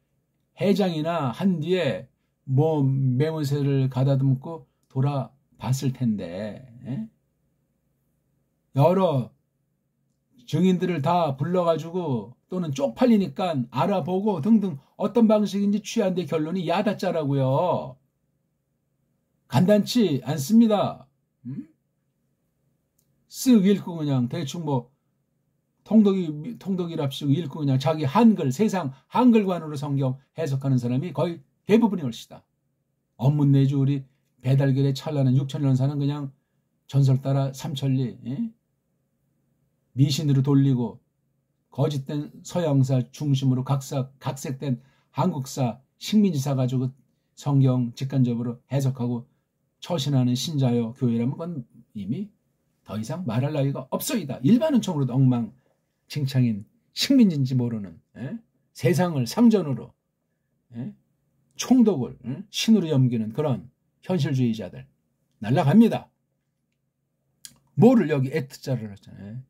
해장이나 한 뒤에 뭐 매무새를 가다듬고 돌아봤을 텐데 여러 증인들을 다 불러가지고 또는 쪽팔리니까 알아보고 등등 어떤 방식인지 취한 데 결론이 야다짜라고요. 간단치 않습니다. 쓱 읽고 그냥 대충 뭐 통독이랍시고 읽고 그냥 자기 한글 세상 한글관으로 성경 해석하는 사람이 거의 대부분이 올시다. 업문 내주 우리 배달결에 찰나는 6천년 사는 그냥 전설 따라 삼천리 미신으로 돌리고 거짓된 서양사 중심으로 각색된 한국사 식민지사 가지고 성경 직관적으로 해석하고 처신하는 신자요 교회라면 그건 이미 더 이상 말할 나위가 없소이다. 일반은총으로도 엉망진창인 식민지인지 모르는 세상을 상전으로 총독을 신으로 염기는 그런 현실주의자들 날라갑니다. 뭐를 여기 에트자를 했잖아요.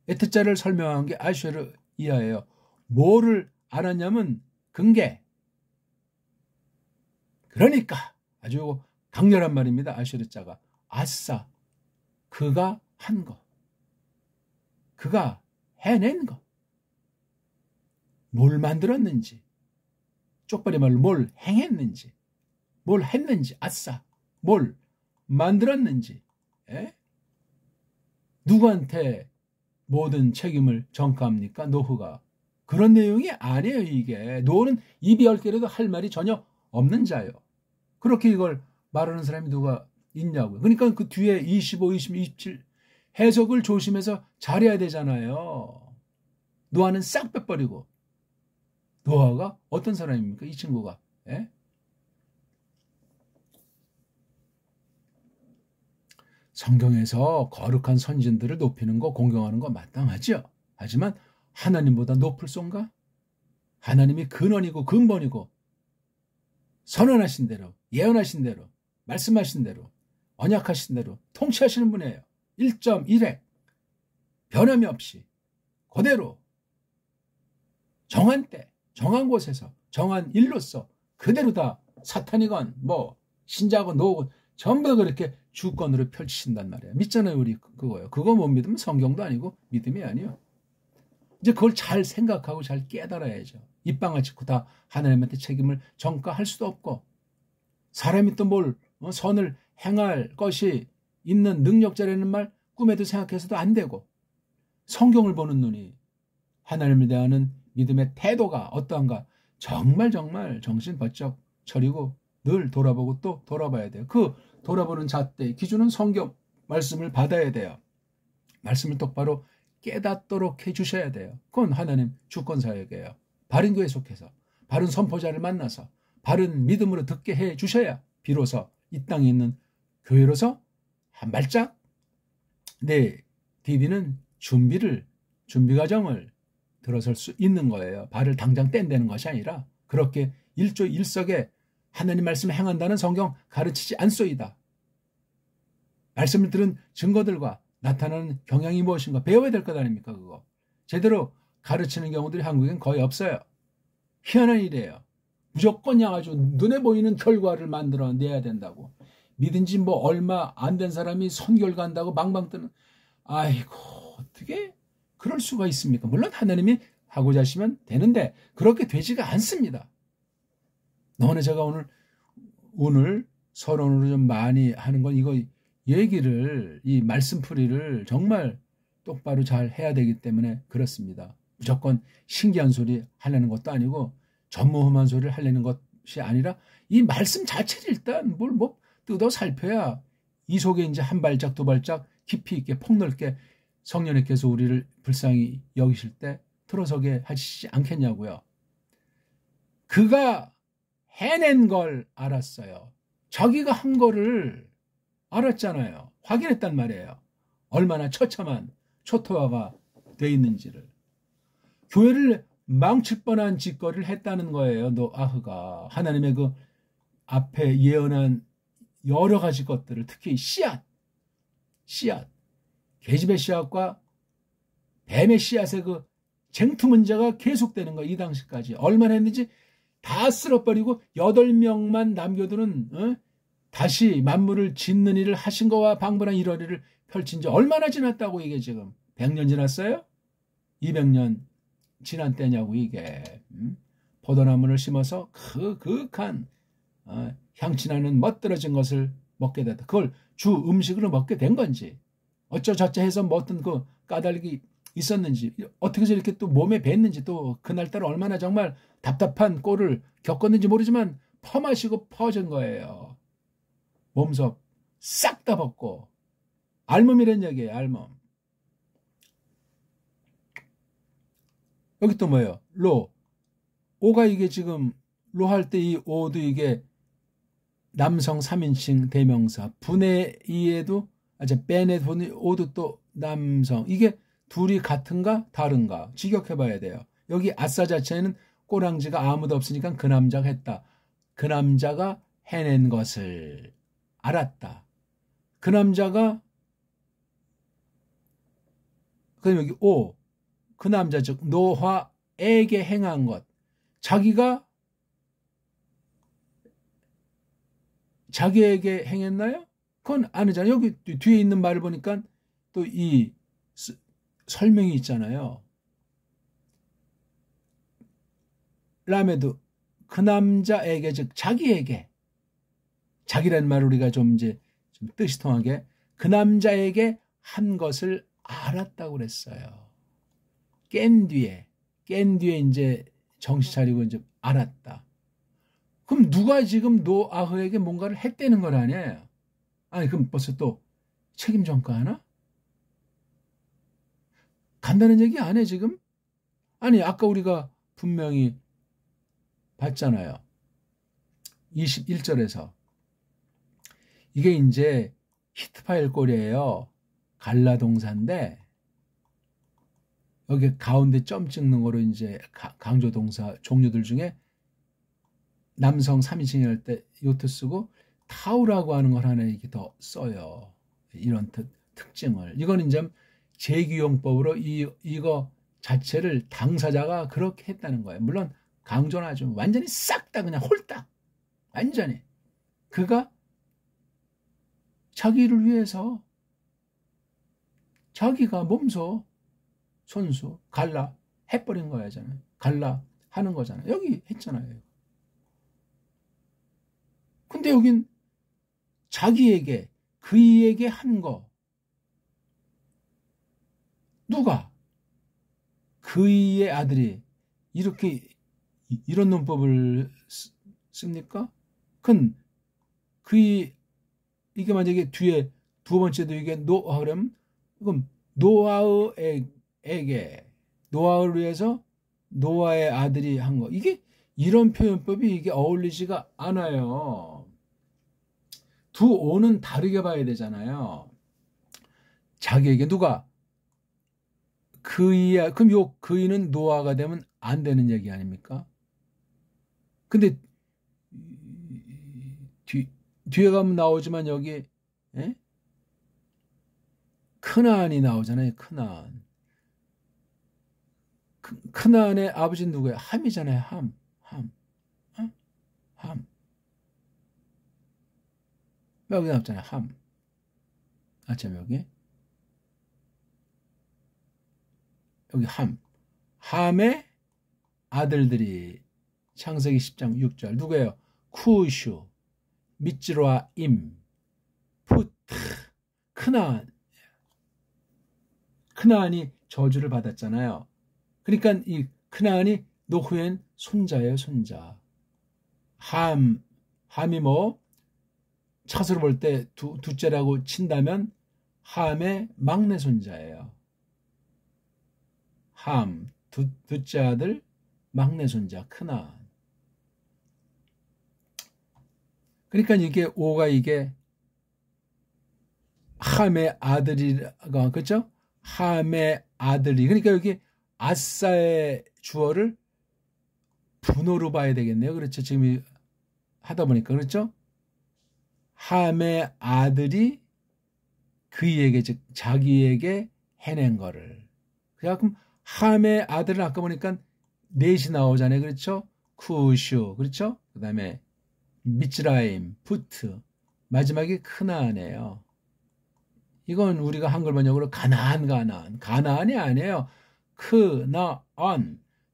에트자를 설명한 게 아슈에르 이하예요. 뭐를 알았냐면 근계. 그러니까 아주 강렬한 말입니다. 아슈에르자가 아싸 그가 한 거, 그가 해낸 거, 뭘 만들었는지, 쪽발이 말로 뭘 행했는지, 뭘 했는지, 아싸 뭘 만들었는지, 누구한테 모든 책임을 전가합니까? 노후가. 그런 내용이 아니에요. 이게 노는 입이 10개라도 할 말이 전혀 없는 자요. 그렇게 이걸 말하는 사람이 누가 있냐고요. 그러니까 그 뒤에 25, 26, 27 해석을 조심해서 잘해야 되잖아요. 노아는 싹 빼버리고. 노아가 어떤 사람입니까? 이 친구가. 성경에서 거룩한 선진들을 높이는 거 공경하는 거 마땅하죠. 하지만 하나님보다 높을 손가? 하나님이 근원이고 근본이고 선언하신 대로 예언하신 대로 말씀하신 대로 언약하신 대로 통치하시는 분이에요. 1.1획 변함이 없이 그대로 정한 때 정한 곳에서 정한 일로서 그대로 다 사탄이건 뭐 신자건 노건 전부 다 그렇게 주권으로 펼치신단 말이에요. 믿잖아요. 우리 그거요. 그거 못 믿으면 성경도 아니고 믿음이 아니에요. 이제 그걸 잘 생각하고 잘 깨달아야죠. 입방아 짓고 다 하나님한테 책임을 전가할 수도 없고 사람이 또 뭘 선을 행할 것이 있는 능력자라는 말 꿈에도 생각해서도 안 되고 성경을 보는 눈이 하나님을 대하는 믿음의 태도가 어떠한가 정말 정신 번쩍 차리고 늘 돌아보고 또 돌아봐야 돼요. 그 돌아보는 잣대 기준은 성경 말씀을 받아야 돼요. 말씀을 똑바로 깨닫도록 해주셔야 돼요. 그건 하나님 주권사역이에요. 바른 교회 속해서 바른 선포자를 만나서 바른 믿음으로 듣게 해주셔야 비로소 이 땅에 있는 교회로서 한 발짝 내 디디는 준비 과정을 들어설 수 있는 거예요. 발을 당장 뗀다는 것이 아니라 그렇게 일조일석에 하나님 말씀을 행한다는 성경 가르치지 않소이다. 말씀을 들은 증거들과 나타나는 경향이 무엇인가 배워야 될 것 아닙니까? 그거 제대로 가르치는 경우들이 한국엔 거의 없어요. 희한한 일이에요. 무조건 아주 눈에 보이는 결과를 만들어내야 된다고. 믿은지 뭐 얼마 안 된 사람이 선교를 간다고 방방 뜨는 아이고 어떻게 그럴 수가 있습니까? 물론 하나님이 하고자 하시면 되는데 그렇게 되지가 않습니다. 너네 제가 오늘 서론으로 좀 많이 하는 건 이거 얘기를 이 말씀풀이를 정말 똑바로 잘 해야 되기 때문에 그렇습니다. 무조건 신기한 소리 하려는 것도 아니고 전무후무한 소리를 하려는 것이 아니라 이 말씀 자체를 일단 뭘 뭐 뜯어 살펴야 이 속에 이제 한 발짝 두 발짝 깊이 있게 폭넓게 성령님께서 우리를 불쌍히 여기실 때 들어서게 하시지 않겠냐고요. 그가 해낸 걸 알았어요. 자기가 한 거를 알았잖아요. 확인했단 말이에요. 얼마나 처참한 초토화가 돼 있는지를. 교회를 망칠 뻔한 짓거리를 했다는 거예요. 노아흐가. 하나님의 그 앞에 예언한 여러 가지 것들을 특히 씨앗, 계집의 씨앗과 뱀의 씨앗의 그 쟁투 문제가 계속되는 거예요. 이 당시까지. 얼마나 했는지 다 쓸어버리고 8명만 남겨두는 다시 만물을 짓는 일을 하신 거와 방불한 일어리를 펼친 지 얼마나 지났다고 이게 지금 100년 지났어요? 200년 지난 때냐고 이게. 포도나무를 심어서 그윽한 향취나는 멋들어진 것을 먹게 됐다. 그걸 주 음식으로 먹게 된 건지 어쩌저쩌 해서 뭐 어떤 그 까닭이 있었는지 어떻게 해서 이렇게 또 몸에 뱄는지 또 그날따라 얼마나 정말 답답한 꼴을 겪었는지 모르지만 퍼마시고 퍼진 거예요. 몸속 싹 다 벗고. 알몸이란 얘기예요. 알몸. 여기 또 뭐예요? 로. 오가 이게 지금 로 할 때 이 오도 이게 남성 3인칭 대명사. 분의 이에도 벤의 오도 또 남성. 이게 둘이 같은가 다른가 직역해봐야 돼요. 여기 아싸 자체는 꼬랑지가 아무도 없으니까 그 남자가 했다. 그 남자가 해낸 것을 알았다. 그 남자가 그럼 여기 오. 그 남자 즉 노화에게 행한 것. 자기에게 행했나요? 그건 아니잖아요. 여기 뒤에 있는 말을 보니까 또 이 설명이 있잖아요. 라메도 그 남자에게 즉 자기에게 자기라는 말 우리가 좀 뜻이 통하게 그 남자에게 한 것을 알았다고 그랬어요. 깬 뒤에 이제 정신 차리고 이제 알았다. 그럼 누가 지금 노아흐에게 뭔가를 했다는 걸 아니에요? 아니 그럼 벌써 또 책임 전가하나? 간다는 얘기 안 해 지금? 아니 아까 우리가 분명히 봤잖아요. 21절에서 이게 이제 히트파일 꼴이에요. 갈라 동사인데 여기 가운데 점 찍는 거로 이제 강조 동사 종류들 중에 남성 3인칭 할 때 요트 쓰고 타우라고 하는 걸 하나 이렇게 더 써요. 이런 특징을. 이거는 이제 재규용법으로 이거 자체를 당사자가 그렇게 했다는 거예요. 물론 강조는 아주 완전히 싹 다 그냥 홀딱 완전히 그가 자기를 위해서 자기가 몸소 손수 갈라 해버린 거잖아요. 갈라 하는 거잖아요. 여기 했잖아요. 근데 여긴 자기에게 그이에게 한 거 누가 그이의 아들이 이렇게 이런 논법을 씁니까? 그건 그이 이게 만약에 뒤에 두 번째도 이게 노아흐럼 그럼 노아흐에게 노아를 위해서 노아의 아들이 한 거 이게 이런 표현법이 이게 어울리지가 않아요. 두 오는 다르게 봐야 되잖아요. 자기에게 누가 그이야 그럼 요 그이는 노아가 되면 안 되는 얘기 아닙니까? 근데 뒤에 가면 나오지만 여기 에? 크나안이 나오잖아요. 크나안. 크나안의 아버지는 누구예요? 함이잖아요. 함. 어? 함. 여기 나왔잖아요. 함. 아참 여기 함. 함의 아들들이 창세기 10장 6절 누구예요? 쿠슈, 미츠로아임, 푸트, 크나안. 크나안이 저주를 받았잖아요. 그러니까 이 크나안이 노후엔 손자예요. 손자. 함이 뭐 차수로 볼 때 둘째라고 친다면 함의 막내 손자예요. 함, 둘째 아들, 막내 손자, 크나안. 그러니까 이게 오가 이게 함의 아들이가 그렇죠? 함의 아들이 그러니까 여기 아싸의 주어를 분호로 봐야 되겠네요. 그렇죠? 지금 하다 보니까 그렇죠? 함의 아들이 그에게 즉 자기에게 해낸 거를. 그럼 함의 아들은 아까 보니까 넷이 나오잖아요. 그렇죠? 쿠슈 그렇죠? 그 다음에 미츠라임, 푸트 마지막에 크나안이에요. 이건 우리가 한글 번역으로 가나안이 아니에요.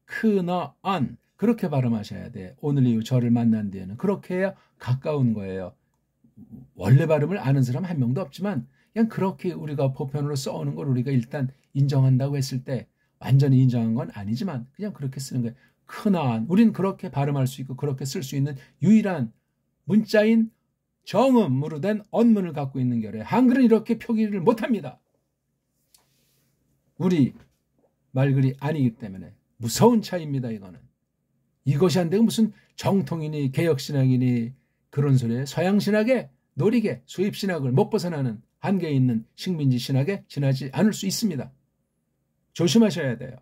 크나안 그렇게 발음하셔야 돼. 오늘 이후 저를 만난 뒤에는 그렇게 해야 가까운 거예요. 원래 발음을 아는 사람 한 명도 없지만 그냥 그렇게 우리가 보편으로 써오는 걸 우리가 일단 인정한다고 했을 때 완전히 인정한 건 아니지만 그냥 그렇게 쓰는 거예요. 크나안. 우린 그렇게 발음할 수 있고 그렇게 쓸 수 있는 유일한 문자인 정음으로 된 언문을 갖고 있는 결에 한글은 이렇게 표기를 못합니다. 우리 말글이 아니기 때문에 무서운 차이입니다. 이거는. 이것이 안 되고 무슨 정통이니 개혁신학이니 그런 소리에 서양신학에 노리게 수입신학을 못 벗어나는 한계에 있는 식민지 신학에 지나지 않을 수 있습니다. 조심하셔야 돼요.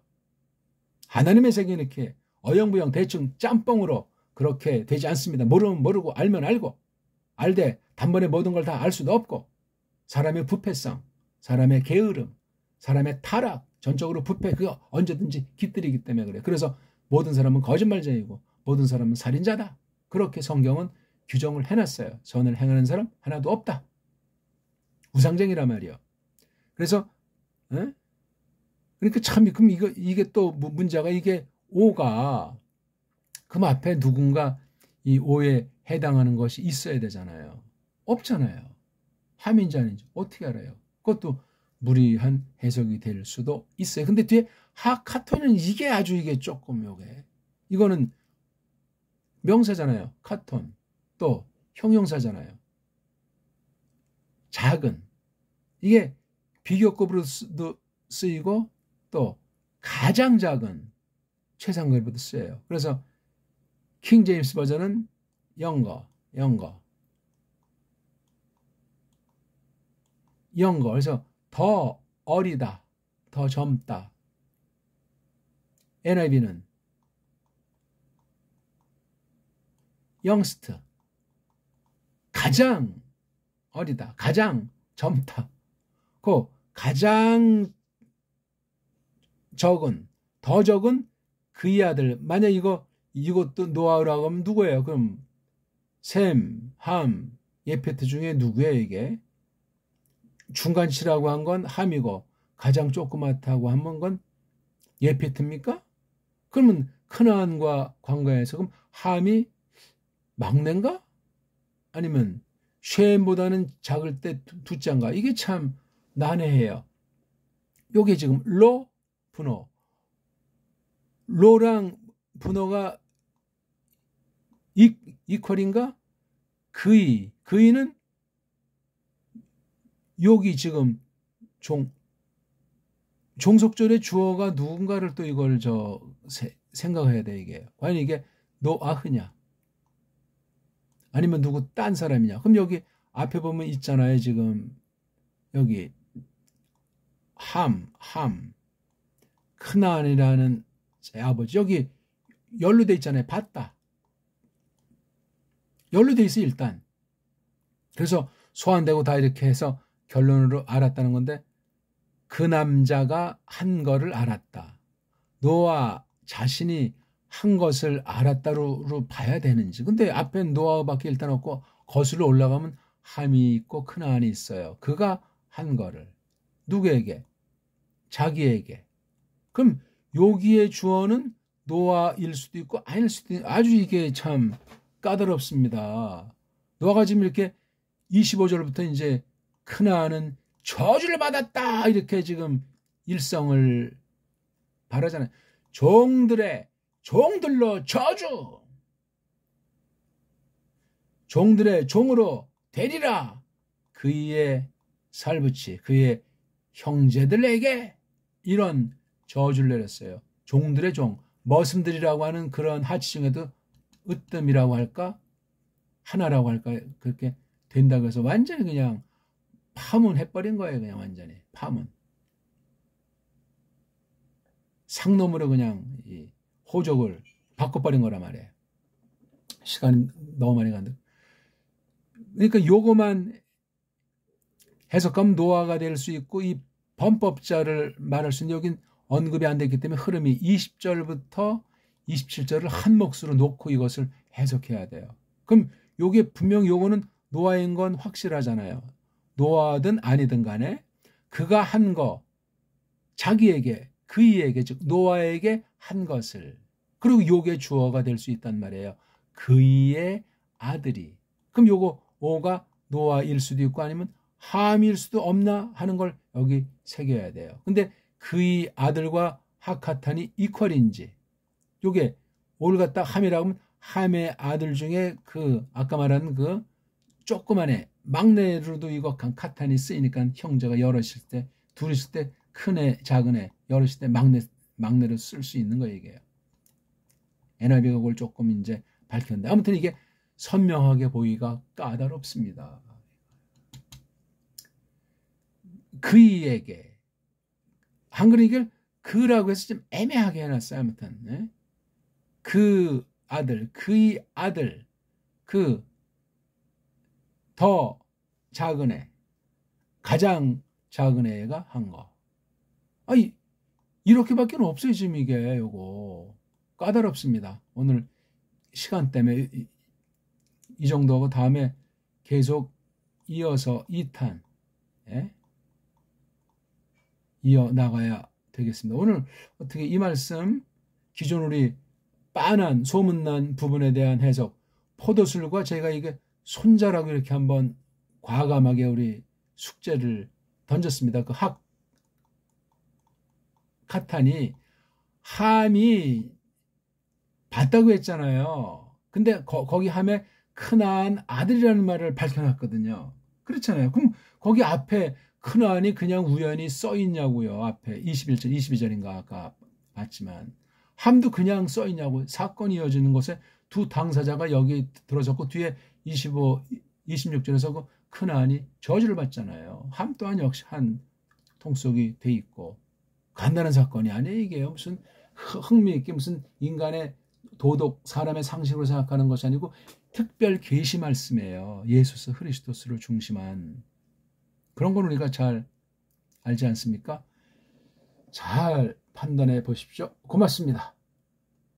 하나님의 세계는 이렇게 어영부영 대충 짬뽕으로 그렇게 되지 않습니다. 모르면 모르고 알면 알고 알되 단번에 모든 걸 다 알 수도 없고 사람의 부패성, 사람의 게으름, 사람의 타락, 전적으로 부패 그거 언제든지 깃들이기 때문에 그래요. 그래서 모든 사람은 거짓말쟁이고 모든 사람은 살인자다. 그렇게 성경은 규정을 해놨어요. 선을 행하는 사람 하나도 없다. 우상쟁이란 말이요. 그래서 그러니까 참 그럼 이게 또 문제가 이게 오가 그 앞에 누군가 이 오에 해당하는 것이 있어야 되잖아요. 없잖아요. 함인지 아닌지 어떻게 알아요? 그것도 무리한 해석이 될 수도 있어요. 근데 뒤에 카톤은 이게 아주 이게 조금 요게 이거는 명사잖아요. 카톤 또 형용사잖아요. 작은 이게 비교급으로도 쓰이고 또 가장 작은 최상급으로도 쓰여요. 그래서 킹 제임스 버전은 영거. 그래서 더 어리다, 더 젊다. NIV는 youngest, 가장 어리다, 가장 젊다. 그 가장 적은, 더 적은 그의 아들. 만약 이것도 노아라고 하면 누구예요? 그럼 셈, 함, 예페트 중에 누구예요 이게? 중간치라고 한 건 함이고 가장 조그맣다고 한 건 예페트입니까? 그러면 크나안과 광야에서 그럼 함이 막내인가? 아니면 쉔보다는 작을 때 두째인가? 이게 참 난해해요. 요게 지금 로, 분호. 로랑 분호가 이퀄인가? 그이는 여기 지금 종속절의 주어가 누군가를 또 이걸 생각해야 돼. 이게 과연 이게 노아흐냐 아니면 누구 딴 사람이냐. 그럼 여기 앞에 보면 있잖아요. 지금 여기 함 크나안이라는 제 아버지 여기 연루돼 있잖아요. 봤다. 연루돼 있어 일단. 그래서 소환되고 다 이렇게 해서 결론으로 알았다는 건데 그 남자가 한 거를 알았다. 노아 자신이 한 것을 알았다로 봐야 되는지. 근데 앞에 노아밖에 일단 없고 거슬러 올라가면 함이 있고 크나안이 있어요. 그가 한 거를 누구에게? 자기에게. 그럼 여기의 주어는 노아일 수도 있고 아닐 수도 있고 아주 이게 참 까다롭습니다. 노아가 지금 이렇게 25절부터 이제 크나안은 저주를 받았다 이렇게 지금 일성을 바라잖아요. 종들로 저주. 종들의 종으로 되리라. 그의 살붙이 그의 형제들에게 이런 저주를 내렸어요. 종들의 종. 머슴들이라고 하는 그런 하치 중에도 으뜸이라고 할까? 하나라고 할까? 그렇게 된다고 해서 완전히 그냥 파문해버린 거예요. 그냥 완전히 파문. 상놈으로 그냥 이 호적을 바꿔버린 거란 말이에요. 시간이 너무 많이 간다. 그러니까 요거만 해석하면 노아가 될 수 있고 이 범법자를 말할 수 있는 여긴 언급이 안 됐기 때문에 흐름이 20절부터 27절을 한 몫으로 놓고 이것을 해석해야 돼요. 그럼 요게 분명 요거는 노아인 건 확실하잖아요. 노아든 아니든 간에 그가 한 거 자기에게 그이에게 즉 노아에게 한 것을 그리고 요게 주어가 될 수 있단 말이에요. 그이의 아들이. 그럼 요거 오가 노아일 수도 있고 아니면 함일 수도 없나 하는 걸 여기 새겨야 돼요. 근데 그의 아들과 하카탄이 이퀄인지 요게 뭘 갖다 함이라고 하면 함의 아들 중에 그 아까 말한 그 조그만해 막내로도 이거 카탄이 쓰이니까 형제가 여럿일 때 둘이 있을 때 큰애 작은애 여럿일 때 막내로 쓸 수 있는 거 얘기예요. NIV가 그걸 조금 이제 밝혔는데 아무튼 이게 선명하게 보기가 까다롭습니다. 그이에게 한글은 이걸 그라고 해서 좀 애매하게 해놨어요. 아무튼 네? 그 아들, 그의 아들, 그 더 작은 애, 가장 작은 애가 한 거. 아니 이렇게밖에 없어요. 지금 이게 요거 까다롭습니다. 오늘 시간 때문에 이 정도 하고 다음에 계속 이어서 2탄 예? 이어나가야 되겠습니다. 오늘 어떻게 이 말씀 기존 우리 빤한 소문난 부분에 대한 해석 포도술과 제가 이게 손자라고 이렇게 한번 과감하게 우리 숙제를 던졌습니다. 그 카탄이 함이 봤다고 했잖아요. 근데 거기 함에 크나안 아들이라는 말을 밝혀놨거든요. 그렇잖아요. 그럼 거기 앞에 크나안이 그냥 우연히 써 있냐고요. 앞에 21절, 22절인가 아까 봤지만 함도 그냥 써 있냐고. 사건이 이어지는 곳에 두 당사자가 여기 들어섰고 뒤에 26절에서 그 크나안이 저주를 받잖아요. 함 또한 역시 한 통속이 돼 있고 간단한 사건이 아니에요. 이게 무슨 흥미있게 무슨 인간의 도덕, 사람의 상식으로 생각하는 것이 아니고 특별 계시 말씀이에요. 예수스 그리스도스를 중심한 그런 걸 우리가 잘 알지 않습니까? 잘 판단해 보십시오. 고맙습니다.